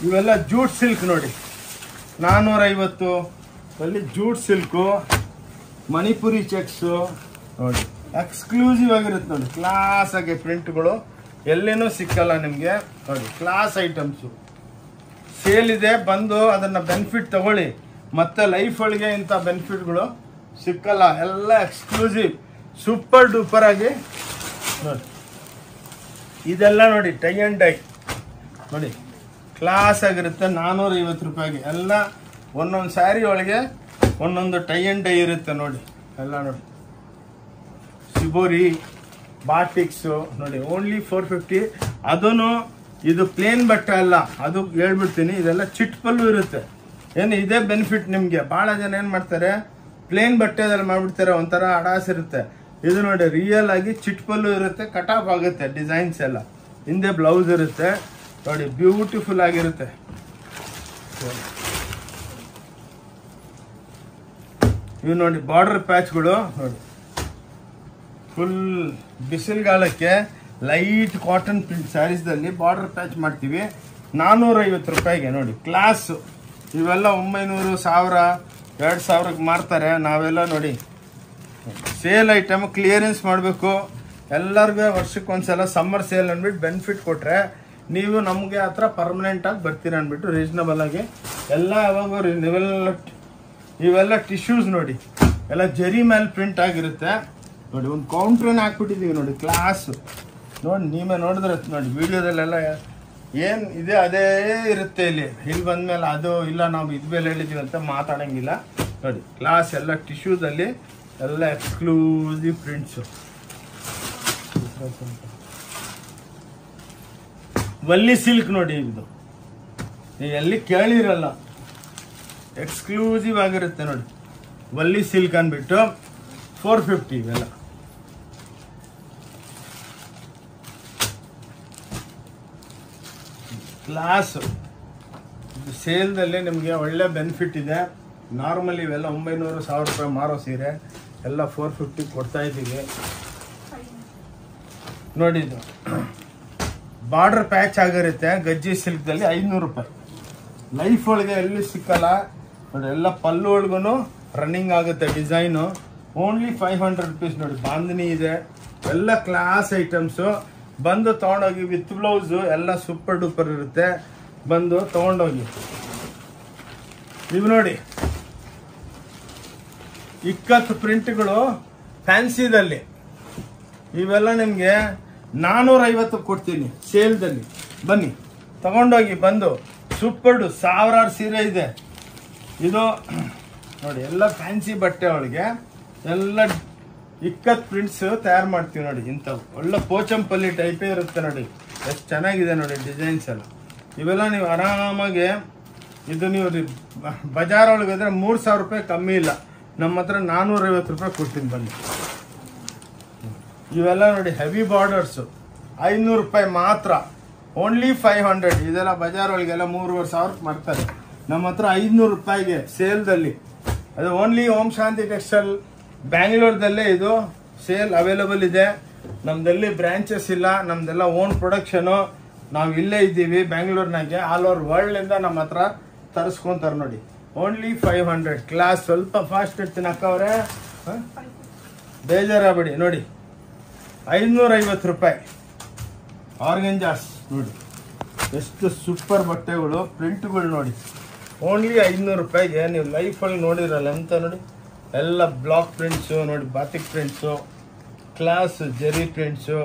ಇವೆಲ್ಲ ಜೂಟ್ ಸಿಲ್ಕ್ ನೋಡಿ 450 ಅಲ್ಲಿ ಜೂಟ್ ಸಿಲ್ಕು, ಮಣಿಪುರಿ ಚೆಕ್ಸು ನೋಡಿ ಎಕ್ಸ್ಕ್ಲೂಸಿವ್ ಆಗಿರುತ್ತೆ ನೋಡಿ, ಕ್ಲಾಸ್ ಆಗಿ ಪ್ರಿಂಟ್ಗಳು ಎಲ್ಲೇನೂ ಸಿಕ್ಕಲ್ಲ ನಿಮಗೆ ನೋಡಿ. ಕ್ಲಾಸ್ ಐಟಮ್ಸು ಸೇಲ್ ಇದೆ, ಬಂದು ಅದನ್ನ ಬೆನಿಫಿಟ್ ತಗೊಳ್ಳಿ. ಮತ್ತೆ ಲೈಫ್ ಒಳಗೆ ಇಂಥ ಬೆನಿಫಿಟ್ಗಳು ಸಿಕ್ಕಲ್ಲ, ಎಲ್ಲ ಎಕ್ಸ್ಕ್ಲೂಸಿವ್ ಸೂಪರ್ ಡೂಪರ್ ಆಗಿ ನೋಡಿ. ಇದೆಲ್ಲ ನೋಡಿ ಟೈ ಅಂಡ್ ಡೈ ನೋಡಿ, ಕ್ಲಾಸ್ ಆಗಿರುತ್ತೆ 450 ರೂಪಾಯಿಗೆ. ಎಲ್ಲ ಒಂದೊಂದು ಸ್ಯಾರಿ ಒಳಗೆ ಒಂದೊಂದು ಟೈ ಅಂಡ್ ಡೈ ಇರುತ್ತೆ ನೋಡಿ. ಎಲ್ಲ ನೋಡಿ ಸಿಬೋರಿ ಬಾಟಿಕ್ಸು ನೋಡಿ ಓನ್ಲಿ 450. ಅದೂ ಇದು ಪ್ಲೇನ್ ಬಟ್ಟೆ ಅಲ್ಲ, ಅದು ಹೇಳ್ಬಿಡ್ತೀನಿ, ಇದೆಲ್ಲ ಚಿಟ್ ಪಲ್ಲು ಇರುತ್ತೆ. ಏನು ಇದೇ ಬೆನಿಫಿಟ್ ನಿಮಗೆ. ಭಾಳ ಜನ ಏನು ಮಾಡ್ತಾರೆ, ಪ್ಲೇನ್ ಬಟ್ಟೆದಲ್ಲಿ ಮಾಡಿಬಿಡ್ತಾರೆ, ಒಂಥರ ಅಡಾಸ್ ಇರುತ್ತೆ. ಇದು ನೋಡಿ ರಿಯಲ್ ಆಗಿ ಚಿಟ್ ಪಲ್ಲು ಇರುತ್ತೆ, ಕಟಾಪ್ ಆಗುತ್ತೆ, ಡಿಸೈನ್ಸ್ ಎಲ್ಲ. ಹಿಂದೆ ಬ್ಲೌಸ್ ಇರುತ್ತೆ ನೋಡಿ, ಬ್ಯೂಟಿಫುಲ್ ಆಗಿರುತ್ತೆ. ಇವು ನೋಡಿ ಬಾರ್ಡರ್ ಪ್ಯಾಚ್ಗಳು ನೋಡಿ, ಫುಲ್ ಬಿಸಿಲುಗಾಲಕ್ಕೆ ಲೈಟ್ ಕಾಟನ್ ಪ್ರಿಂಟ್ ಸ್ಯಾರೀಸ್ದಲ್ಲಿ ಬಾರ್ಡರ್ ಪ್ಯಾಚ್ ಮಾಡ್ತೀವಿ 450 ರೂಪಾಯಿಗೆ ನೋಡಿ. ಕ್ಲಾಸು ಇವೆಲ್ಲ 900, 1000, 2000ಕ್ಕೆ ಮಾರ್ತಾರೆ. ನಾವೆಲ್ಲ ನೋಡಿ ಸೇಲ್ ಐಟಮ್ ಕ್ಲಿಯರೆನ್ಸ್ ಮಾಡಬೇಕು. ಎಲ್ಲರಿಗೂ ವರ್ಷಕ್ಕೊಂದ್ಸಲ ಸಮ್ಮರ್ ಸೇಲ್ ಅಂದ್ಬಿಟ್ಟು ಬೆನಿಫಿಟ್ ಕೊಟ್ಟರೆ ನೀವು ನಮಗೆ ಹತ್ರ ಪರ್ಮನೆಂಟಾಗಿ ಬರ್ತೀರ ಅಂದ್ಬಿಟ್ಟು ರೀಸನಬಲ್ ಆಗಿ ಎಲ್ಲ ಯಾವಾಗ ಇವೆಲ್ಲ ಟಿಶ್ಯೂಸ್ ನೋಡಿ, ಎಲ್ಲ ಜರಿ ಮೇಲೆ ಪ್ರಿಂಟ್ ಆಗಿರುತ್ತೆ ನೋಡಿ. ಒಂದು ಕೌಂಟ್ರನ್ನ ಹಾಕ್ಬಿಟ್ಟಿದ್ದೀವಿ ನೋಡಿ, ಕ್ಲಾಸ್ ನೋಡಿ. ನೀವೇ ನೋಡಿದ್ರೆ ನೋಡಿ ವಿಡಿಯೋದಲ್ಲೆಲ್ಲ ಏನು ಇದೆ ಅದೇ ಇರುತ್ತೆ. ಇಲ್ಲಿ ಬಂದಮೇಲೆ ಅದು ಇಲ್ಲ ನಾವು ಇದು ಮೇಲೆ ಹೇಳಿದ್ದೀವಿ ಅಂತ ಮಾತಾಡೋಂಗಿಲ್ಲ ನೋಡಿ. ಕ್ಲಾಸ್ ಎಲ್ಲ ಟಿಶ್ಯೂದಲ್ಲಿ ಎಲ್ಲ ಎಕ್ಸ್ಕ್ಲೂಸಿವ್ ಪ್ರಿಂಟ್ಸು. ವಲ್ಲಿ ಸಿಲ್ಕ್ ನೋಡಿ, ಇದು ನೀವು ಎಲ್ಲಿ ಕೇಳಿರಲ್ಲ, ಎಕ್ಸ್ಕ್ಲೂಸಿವ್ ಆಗಿರುತ್ತೆ ನೋಡಿ. ವಲ್ಲಿ ಸಿಲ್ಕ್ ಅಂದ್ಬಿಟ್ಟು 450 ಇವೆಲ್ಲ. ಕ್ಲಾಸ್ ಸೇಲ್ದಲ್ಲಿ ನಿಮಗೆ ಒಳ್ಳೆ ಬೆನಿಫಿಟ್ ಇದೆ. ನಾರ್ಮಲಿ ಇವೆಲ್ಲ 900, 1000 ರೂಪಾಯಿ ಮಾರೋ ಸೀರೆ ಎಲ್ಲ 450 ಕೊಡ್ತಾ ಇದ್ದೀವಿ ನೋಡಿ. ಇದು ಬಾರ್ಡರ್ ಪ್ಯಾಚ್ ಆಗಿರುತ್ತೆ ಗಜ್ಜಿ ಸಿಲ್ಕ್ದಲ್ಲಿ 500 ರೂಪಾಯಿ. ಲೈಫ್ ಒಳಗೆ ಎಲ್ಲಿ ಸಿಕ್ಕಲ್ಲ ನೋಡಿ. ಎಲ್ಲ ಪಲ್ಲು ಒಳಗೂ ರನ್ನಿಂಗ್ ಆಗುತ್ತೆ ಡಿಸೈನು. ಓನ್ಲಿ 500 ರುಪೀಸ್ ನೋಡಿ. ಬಾಂಧನಿ ಇದೆ, ಎಲ್ಲ ಕ್ಲಾಸ್ ಐಟಮ್ಸು. ಬಂದು ತೊಗೊಂಡೋಗಿ ವಿತ್ ಬ್ಲೌಸು ಎಲ್ಲ ಸೂಪರ್ ಡೂಪರ್ ಇರುತ್ತೆ. ಬಂದು ತೊಗೊಂಡೋಗಿ. ಇವು ನೋಡಿ ಇಕ್ಕತ್ತು ಪ್ರಿಂಟ್ಗಳು ಫ್ಯಾನ್ಸಿದಲ್ಲಿ, ಇವೆಲ್ಲ ನಿಮಗೆ 450 ಕೊಡ್ತೀನಿ ಸೇಲ್ದಲ್ಲಿ. ಬನ್ನಿ ತಗೊಂಡೋಗಿ. ಬಂದು ಸೂಪರ್ 1000 ಸೀರೆ ಇದೆ. ಇದು ನೋಡಿ ಎಲ್ಲ ಫ್ಯಾನ್ಸಿ ಬಟ್ಟೆ ಒಳಗೆ ಎಲ್ಲ ಇಕ್ಕತ್ ಪ್ರಿಂಟ್ಸ್ ತಯಾರು ಮಾಡ್ತೀವಿ ನೋಡಿ. ಇಂಥವು ಒಳ್ಳೆ ಪೋಚಂಪಲ್ಲಿ ಟೈಪೇ ಇರುತ್ತೆ ನೋಡಿ. ಎಷ್ಟು ಚೆನ್ನಾಗಿದೆ ನೋಡಿ ಡಿಸೈನ್ಸ್ ಎಲ್ಲ. ಇವೆಲ್ಲ ನೀವು ಆರಾಮಾಗಿ ಇದು ನೀವು ಬಜಾರ್ ಒಳಗೆ ಹೋದ್ರೆ 3000 ರೂಪಾಯಿ ಕಮ್ಮಿ ಇಲ್ಲ. ನಮ್ಮ ಹತ್ರ 450 ರೂಪಾಯಿ ಕೊಡ್ತೀನಿ ಬನ್ನಿ. ಇವೆಲ್ಲ ನೋಡಿ ಹೆವಿ ಬಾರ್ಡರ್ಸು 500 ರೂಪಾಯಿ ಮಾತ್ರ. ಓನ್ಲಿ 500. ಇದೆಲ್ಲ ಬಜಾರ್ ಒಳಗೆಲ್ಲ 3500 ಮಾಡ್ತಾರೆ. ನಮ್ಮ ಹತ್ರ 500 ರೂಪಾಯಿಗೆ ಸೇಲ್ದಲ್ಲಿ. ಅದು ಓನ್ಲಿ ಓಂ ಶಾಂತಿ ಟೆಕ್ಸ್ಟೈಲ್ ಬ್ಯಾಂಗ್ಳೂರ್ದಲ್ಲೇ ಇದು ಸೇಲ್ ಅವೈಲಬಲ್ ಇದೆ. ನಮ್ದಲ್ಲಿ ಬ್ರಾಂಚಸ್ ಇಲ್ಲ, ನಮ್ದೆಲ್ಲ ಓನ್ ಪ್ರೊಡಕ್ಷನು. ನಾವು ಇಲ್ಲೇ ಇದ್ದೀವಿ ಬ್ಯಾಂಗ್ಳೂರ್ನಾಗೆ. ಆಲ್ ಓವರ್ ವರ್ಲ್ಡಿಂದ ನಮ್ಮ ಹತ್ರ ತರಿಸ್ಕೊಂತಾರೆ ನೋಡಿ. ಓನ್ಲಿ 500. ಕ್ಲಾಸ್ ಸ್ವಲ್ಪ ಫಾಸ್ಟ್ ಇರ್ತೀನಿ ಅಕ್ಕ ಅವರೇ, ಬೇಜಾರಾಗಬೇಡಿ ನೋಡಿ. 550 ರೂಪಾಯಿ ಆರ್ಗೆಂಜಾಸ್ ನೋಡಿ. ಎಷ್ಟು ಸೂಪರ್ ಬಟ್ಟೆಗಳು, ಪ್ರಿಂಟ್ಗಳು ನೋಡಿ. ಓನ್ಲಿ 500 ರೂಪಾಯಿಗೆ ನೀವು ಲೈಫಲ್ಲಿ ನೋಡಿರಲ್ಲ ಅಂತ ನೋಡಿ. ಎಲ್ಲ ಬ್ಲಾಕ್ ಪ್ರಿಂಟ್ಸು ನೋಡಿ, ಬಾತಿಕ್ ಪ್ರಿಂಟ್ಸು, ಕ್ಲಾಸ್ ಜರಿ ಪ್ರಿಂಟ್ಸು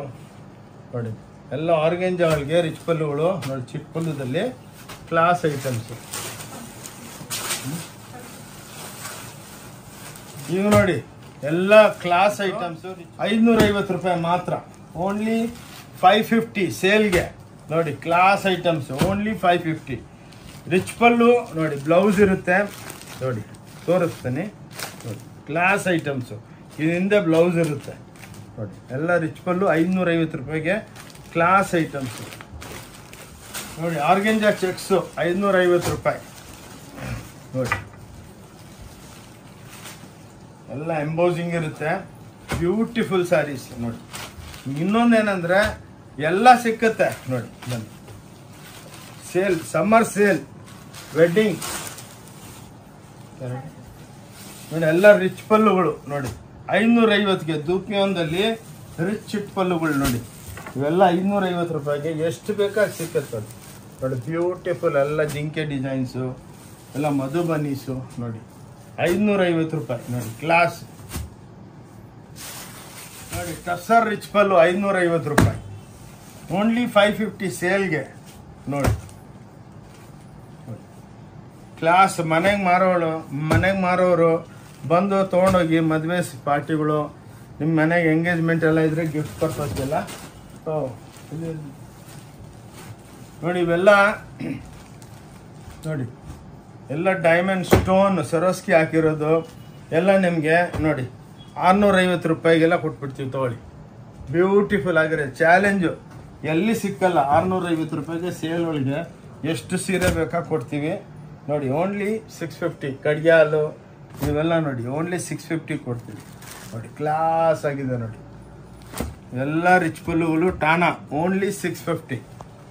ನೋಡಿ. ಎಲ್ಲ ಆರ್ಗೆಂಜಾ ಒಳಗೆ ರಿಚ್ ಪಲ್ಲುಗಳು ನೋಡಿ, ಚಿಕ್ಕ ಪಲ್ಲುದಲ್ಲಿ ಕ್ಲಾಸ್ ಐಟಮ್ಸು. ಈಗ ನೋಡಿ ಎಲ್ಲ ಕ್ಲಾಸ್ ಐಟಮ್ಸು 550 ರೂಪಾಯಿ ಮಾತ್ರ. ಓನ್ಲಿ 550 ಸೇಲ್ಗೆ ನೋಡಿ. Class items only 550. ರಿಚ್ ಪಲ್ಲು ನೋಡಿ, ಬ್ಲೌಸ್ ಇರುತ್ತೆ ನೋಡಿ, ತೋರಿಸ್ತೀನಿ ನೋಡಿ. ಕ್ಲಾಸ್ ಐಟಮ್ಸು ಇದರಿಂದ ಬ್ಲೌಸ್ ಇರುತ್ತೆ ನೋಡಿ. ಎಲ್ಲ ರಿಚ್ ಪಲ್ಲು 550 ರೂಪಾಯಿಗೆ ಕ್ಲಾಸ್ ಐಟಮ್ಸು ನೋಡಿ. ಆರ್ಗೆಂಜಾ ಚೆಕ್ಸು 550 ರೂಪಾಯಿ ನೋಡಿ. ಎಲ್ಲ ಎಂಬೋಸಿಂಗ್ ಇರುತ್ತೆ. ಬ್ಯೂಟಿಫುಲ್ ಸ್ಯಾರೀಸ್ ನೋಡಿ. ಇನ್ನೊಂದೇನಂದ್ರೆ ಎಲ್ಲ ಸಿಕ್ಕತ್ತೆ ನೋಡಿ. ಬನ್ನಿ, ಸೇಲ್, ಸಮ್ಮರ್ ಸೇಲ್, ವೆಡ್ಡಿಂಗ್ ನೋಡಿ. ಎಲ್ಲ ರಿಚ್ ಪಲ್ಲುಗಳು ನೋಡಿ, 550ಗೆ ದೂಪಿಯೊಂದಲ್ಲಿ ರಿಚ್ ಚಿಟ್ ಪಲ್ಲುಗಳು ನೋಡಿ. ಇವೆಲ್ಲ 550 ರೂಪಾಯಿಗೆ ಎಷ್ಟು ಬೇಕಾಗಿ ಸಿಕ್ಕತ್ತೆ ನೋಡಿ. ಬ್ಯೂಟಿಫುಲ್ ಎಲ್ಲ ಜಿಂಕೆ ಡಿಸೈನ್ಸು, ಎಲ್ಲ ಮಧುಬನೀಸು ನೋಡಿ. 550 ರೂಪಾಯಿ ನೋಡಿ. ಕ್ಲಾಸ್ ನೋಡಿ. ಟಸರ್ ರಿಚ್ ಪಲ್ಲು 550 ರೂಪಾಯಿ. ಓನ್ಲಿ 550 ಸೇಲ್ಗೆ ನೋಡಿ. ಕ್ಲಾಸ್. ಮನೆಗೆ ಮಾರೋರು ಬಂದು ತೊಗೊಂಡೋಗಿ ಮದುವೆ ಪಾರ್ಟಿಗಳು, ನಿಮ್ಮ ಮನೆಗೆ ಎಂಗೇಜ್ಮೆಂಟ್ ಎಲ್ಲ ಇದ್ರೆ ಗಿಫ್ಟ್ ಪರ್ಪಸ್ ಎಲ್ಲ ನೋಡಿ. ಇವೆಲ್ಲ ನೋಡಿ, ಎಲ್ಲ ಡೈಮಂಡ್ ಸ್ಟೋನ್ ಸರೋಸ್ಕಿ ಹಾಕಿರೋದು ಎಲ್ಲ ನಿಮಗೆ ನೋಡಿ 650 ರೂಪಾಯಿಗೆಲ್ಲ ಕೊಟ್ಬಿಡ್ತೀವಿ. ತೊಗೊಳ್ಳಿ, ಬ್ಯೂಟಿಫುಲ್ ಆಗಿರೋ ಚಾಲೆಂಜು, ಎಲ್ಲಿ ಸಿಕ್ಕಲ್ಲ. 650 ರೂಪಾಯಿಗೆ ಸೇಲ್ ಒಳಗೆ ಎಷ್ಟು ಸೀರೆ ಬೇಕಾ ಕೊಡ್ತೀವಿ ನೋಡಿ. ಓನ್ಲಿ 650. ಕಡಿಯಾಲು ಇವೆಲ್ಲ ನೋಡಿ, ಓನ್ಲಿ 650 ಕೊಡ್ತೀವಿ ನೋಡಿ. ಕ್ಲಾಸ್ ಆಗಿದೆ ನೋಡಿ. ಎಲ್ಲ ರಿಚ್ ಪಲ್ಲುಗಳು ಟಾಣಾ, ಓನ್ಲಿ 650.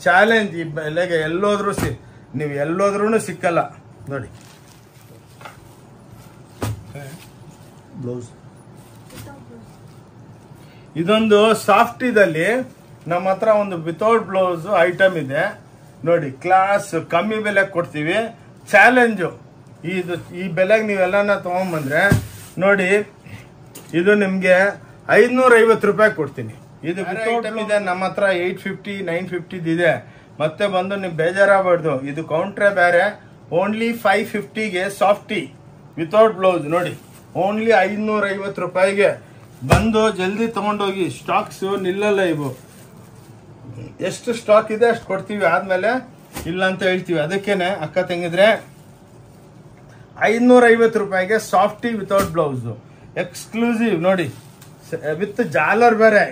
ಚಾಲೆಂಜ್. ಈ ಬೆಲೆಗೆ ಎಲ್ಲೋದ್ರೂ ನೀವು ಎಲ್ಲೋದ್ರೂ ಸಿಕ್ಕಲ್ಲ ನೋಡಿ. ಬ್ಲೌಸ್ ಇದೊಂದು ಸಾಫ್ಟ್ ಇದಲ್ಲಿ ನಮ್ಮ ಹತ್ರ ಒಂದು ವಿತೌಟ್ ಬ್ಲೌಸ್ ಐಟಮ್ ಇದೆ ನೋಡಿ. ಕ್ಲಾಸ್, ಕಮ್ಮಿ ಬೆಲೆಗೆ ಕೊಡ್ತೀವಿ. ಚಾಲೆಂಜು. ಈ ಬೆಲೆಗೆ ನೀವೆಲ್ಲನ ತಗೊಂಡ್ಬಂದ್ರೆ ನೋಡಿ, ಇದು ನಿಮಗೆ 550 ರೂಪಾಯಿ ಕೊಡ್ತೀನಿ. ಇದು ಐಟಮ್ ಇದೆ ನಮ್ಮ ಹತ್ರ. 850, 950 ಇದೆ. ಮತ್ತೆ ಬಂದು ನೀವು ಬೇಜಾರಾಗಬಾರ್ದು, ಇದು ಕೌಂಟ್ರೆ ಬೇರೆ. ಓನ್ಲಿ 550ಗೆ ಸಾಫ್ಟಿ ವಿತೌಟ್ ಬ್ಲೌಸ್ ನೋಡಿ. ಓನ್ಲಿ 550 ರೂಪಾಯಿಗೆ ಬಂದು ಜಲ್ದಿ ತಗೊಂಡೋಗಿ. ಸ್ಟಾಕ್ಸ್ ನಿಲ್ಲಲ್ಲ ಇವು. ಎಷ್ಟು ಸ್ಟಾಕ್ ಇದೆ ಅಷ್ಟು ಕೊಡ್ತೀವಿ, ಆದ್ಮೇಲೆ ಇಲ್ಲ ಅಂತ ಹೇಳ್ತೀವಿ. ಅದಕ್ಕೇನೆ ಅಕ್ಕ ತಂಗಿದ್ರೆ 550 ರೂಪಾಯಿಗೆ ಸಾಫ್ಟಿ ವಿತೌಟ್ ಬ್ಲೌಸ್ ಎಕ್ಸ್ಕ್ಲೂಸಿವ್ ನೋಡಿ. ವಿತ್ ಜಾಲರ್ ಬೇರೆ.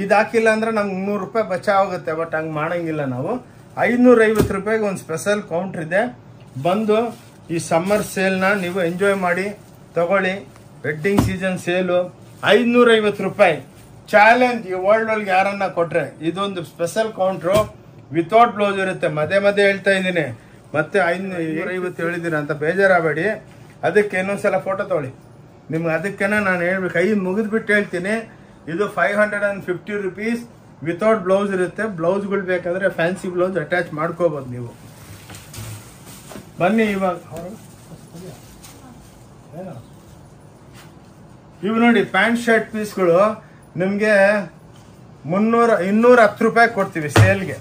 ಇದು ಹಾಕಿಲ್ಲ ಅಂದ್ರೆ ನಮ್ಗೆ 100 ರೂಪಾಯಿ ಬಚಾವಾಗುತ್ತೆ. ಬಟ್ ಹಂಗೆ ಮಾಡಂಗಿಲ್ಲ ನಾವು. 550 ರೂಪಾಯಿಗೆ ಒಂದು ಸ್ಪೆಷಲ್ ಕೌಂಟರ್ ಇದೆ. ಬಂದು ಈ ಸಮ್ಮರ್ ಸೇಲ್ನ ನೀವು ಎಂಜಾಯ್ ಮಾಡಿ ತಗೊಳ್ಳಿ. ವೆಡ್ಡಿಂಗ್ ಸೀಸನ್ ಸೇಲು 550 ರೂಪಾಯಿ. ಚಾಲೆಂಜ್. ಈ ವರ್ಲ್ಡ್ ಒಳಗೆ ಯಾರನ್ನ ಕೊಟ್ರೆ ಇದೊಂದು ಸ್ಪೆಷಲ್ ಕೌಂಟ್ರು ವಿತೌಟ್ ಬ್ಲೌಸ್ ಇರುತ್ತೆ. ಮಧ್ಯೆ ಹೇಳ್ತಾ ಇದ್ದೀನಿ. ಮತ್ತೆ 550 ಹೇಳಿದ್ದೀನಿ ಅಂತ ಬೇಜಾರಾಗಬೇಡಿ. ಅದಕ್ಕೆ ಇನ್ನೊಂದ್ಸಲ ಫೋಟೋ ತಗೊಳ್ಳಿ. ನಿಮ್ಗೆ ಅದಕ್ಕೇನೆ ನಾನು ಹೇಳ್ಬೇಕು, ಕೈ ಮುಗಿದ್ಬಿಟ್ಟು ಹೇಳ್ತೀನಿ. ಇದು 550 ರೂಪೀಸ್ ವಿತೌಟ್ ಬ್ಲೌಸ್ ಇರುತ್ತೆ. ಬ್ಲೌಸ್ಗಳು ಬೇಕಾದ್ರೆ ಫ್ಯಾನ್ಸಿ ಬ್ಲೌಸ್ ಅಟ್ಯಾಚ್ ಮಾಡ್ಕೋಬಹುದು ನೀವು. ಬನ್ನಿ ಇವಾಗ ಇವು ನೋಡಿ, ಪ್ಯಾಂಟ್ ಶರ್ಟ್ ಪೀಸ್ಗಳು ನಿಮಗೆ 210 ರೂಪಾಯಿ ಕೊಡ್ತೀವಿ ಸೇಲ್ಗೆ.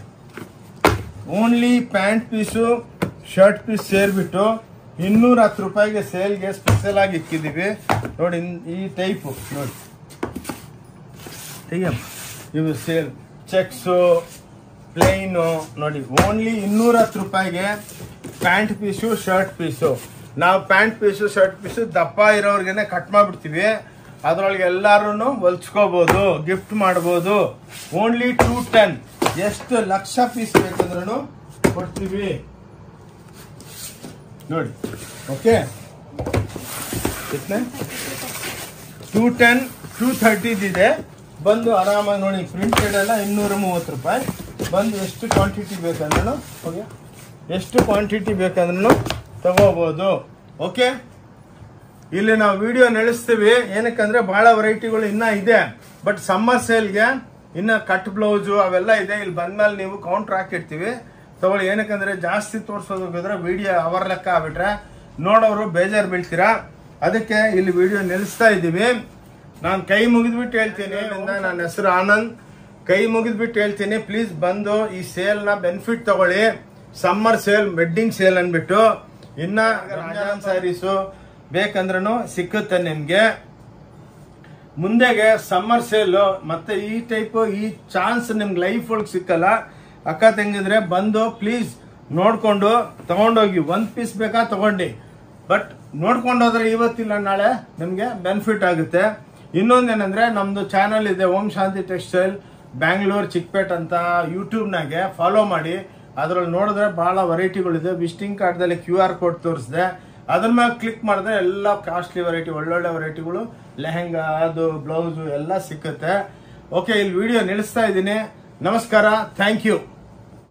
Only pant piece shirt piece ಸೇರ್ಬಿಟ್ಟು 210 ರೂಪಾಯಿಗೆ ಸೇಲ್ಗೆ ಸ್ಪೆಷಲ್ ಆಗಿ ಇಕ್ಕಿದೀವಿ ನೋಡಿ. ಈ ಟೈಪು ನೋಡಿ, ಇವು ಸೇಲ್ ಚೆಕ್ಸು ಪ್ಲೇನು ನೋಡಿ. ಓನ್ಲಿ 210 ರೂಪಾಯಿಗೆ ಪ್ಯಾಂಟ್ ಪೀಸು ಶರ್ಟ್ ಪೀಸು. ನಾವು ಪ್ಯಾಂಟ್ ಪೀಸು ಶರ್ಟ್ ಪೀಸು ದಪ್ಪ ಇರೋರ್ಗೆನೆ ಕಟ್ ಮಾಡ್ಬಿಡ್ತೀವಿ. ಅದ್ರೊಳಗೆ ಎಲ್ಲಾರು ಹೊಲ್ಸ್ಕೋಬಹುದು, ಗಿಫ್ಟ್ ಮಾಡ್ಬೋದು. ಓನ್ಲಿ 210. ಎಷ್ಟು ಲಕ್ಷ ಪೀಸ್ ಬೇಕಂದ್ರೂ ಕೊಡ್ತೀವಿ ನೋಡಿ. ಓಕೆ, 210, 230 ಇದೆ. ಬಂದು ಆರಾಮಾಗಿ ನೋಡಿ. ಪ್ರಿಂಟೆಡ್ ಎಲ್ಲ 230 ರೂಪಾಯಿ. ಬಂದು ಎಷ್ಟು ಕ್ವಾಂಟಿಟಿ ಬೇಕಂದ್ರೂ ಓಕೆ, ಎಷ್ಟು ಕ್ವಾಂಟಿಟಿ ಬೇಕಂದ್ರೂ ತಗೋಬಹುದು. ಓಕೆ, ಇಲ್ಲಿ ನಾವು ವಿಡಿಯೋ ನಡೆಸ್ತೀವಿ. ಏನಕ್ಕಂದ್ರೆ ಬಹಳ ವೆರೈಟಿಗಳು ಇನ್ನ ಇದೆ. ಬಟ್ ಸಮ್ಮರ್ ಸೇಲ್ಗೆ ಇನ್ನ ಕಟ್ ಬ್ಲೌಸು ಅವೆಲ್ಲ ಇದೆ. ಇಲ್ಲಿ ಬಂದ್ಮೇಲೆ ನೀವು ಕೌಂಟರ್ ಹಾಕಿರ್ತೀವಿ ತಗೊಳ್ಳಿ. ಏನಕ್ಕಂದ್ರೆ ಜಾಸ್ತಿ ತೋರ್ಸೋದ್ರೆ ವಿಡಿಯೋ ಅವರ್ ಲೆಕ್ಕ ಆಗ್ಬಿಟ್ರೆ ನೋಡೋರು ಬೇಜಾರು ಬೀಳ್ತೀರಾ. ಅದಕ್ಕೆ ಇಲ್ಲಿ ವಿಡಿಯೋ ನಿಲ್ಲಿಸ್ತಾ ಇದ್ದೀವಿ. ನಾನು ಕೈ ಮುಗಿದ್ಬಿಟ್ಟು ಹೇಳ್ತೀನಿ. ನನ್ನ ಹೆಸರು ಆನಂದ್. ಕೈ ಮುಗಿದ್ಬಿಟ್ಟು ಹೇಳ್ತೀನಿ, ಪ್ಲೀಸ್ ಬಂದು ಈ ಸೇಲ್ನ ಬೆನಿಫಿಟ್ ತಗೊಳ್ಳಿ. ಸಮ್ಮರ್ ಸೇಲ್, ವೆಡ್ಡಿಂಗ್ ಸೇಲ್ ಅಂದ್ಬಿಟ್ಟು. ಇನ್ನ ರಂಜಾನ್ ಸ್ಯಾರೀಸು ಬೇಕಂದ್ರೂ ಸಿಕ್ಕುತ್ತೆ ನಿಮ್ಗೆ. ಮುಂದೆಗೆ ಸಮ್ಮರ್ ಸೇಲು ಮತ್ತೆ ಈ ಟೈಪ್ ಈ ಚಾನ್ಸ್ ನಿಮ್ಗೆ ಲೈಫ್ ಒಳಗೆ ಸಿಕ್ಕಲ್ಲ. ಅಕ್ಕ ತಂಗಿದ್ರೆ ಬಂದು ಪ್ಲೀಸ್ ನೋಡ್ಕೊಂಡು ತಗೊಂಡೋಗಿ. 1 ಪೀಸ್ ಬೇಕಾ ತಗೊಂಡಿ, ಬಟ್ ನೋಡ್ಕೊಂಡೋದ್ರೆ ಇವತ್ತಿಲ್ಲ ನಾಳೆ ನಿಮ್ಗೆ ಬೆನಿಫಿಟ್ ಆಗುತ್ತೆ. ಇನ್ನೊಂದೇನಂದ್ರೆ ನಮ್ದು ಚಾನಲ್ ಇದೆ, ಓಂ ಶಾಂತಿ ಟೆಕ್ಸ್ಟೈಲ್ ಬ್ಯಾಂಗ್ಳೂರ್ ಚಿಕ್ಕಪೇಟ್ ಅಂತ. ಯೂಟ್ಯೂಬ್ನಾಗೆ ಫಾಲೋ ಮಾಡಿ. ಅದ್ರಲ್ಲಿ ನೋಡಿದ್ರೆ ಬಹಳ ವೆರೈಟಿಗಳಿದೆ. ವಿಸಿಟಿಂಗ್ ಕಾರ್ಡ್ದಲ್ಲಿ QR ಕೋಡ್ ತೋರಿಸಿದೆ. ಅದ್ರ ಮೇಲೆ ಕ್ಲಿಕ್ ಮಾಡಿದ್ರೆ ಎಲ್ಲ ಕಾಸ್ಟ್ಲಿ ವೆರೈಟಿ, ಒಳ್ಳೊಳ್ಳೆ ವೆರೈಟಿಗಳು, ಲೆಹೆಂಗಾ, ಅದು ಬ್ಲೌಸು ಎಲ್ಲ ಸಿಕ್ಕುತ್ತೆ. ಓಕೆ, ಇಲ್ಲಿ ವಿಡಿಯೋ ನಿಲ್ಲಿಸ್ತಾ ಇದ್ದೀನಿ. ನಮಸ್ಕಾರ, ಥ್ಯಾಂಕ್ ಯು.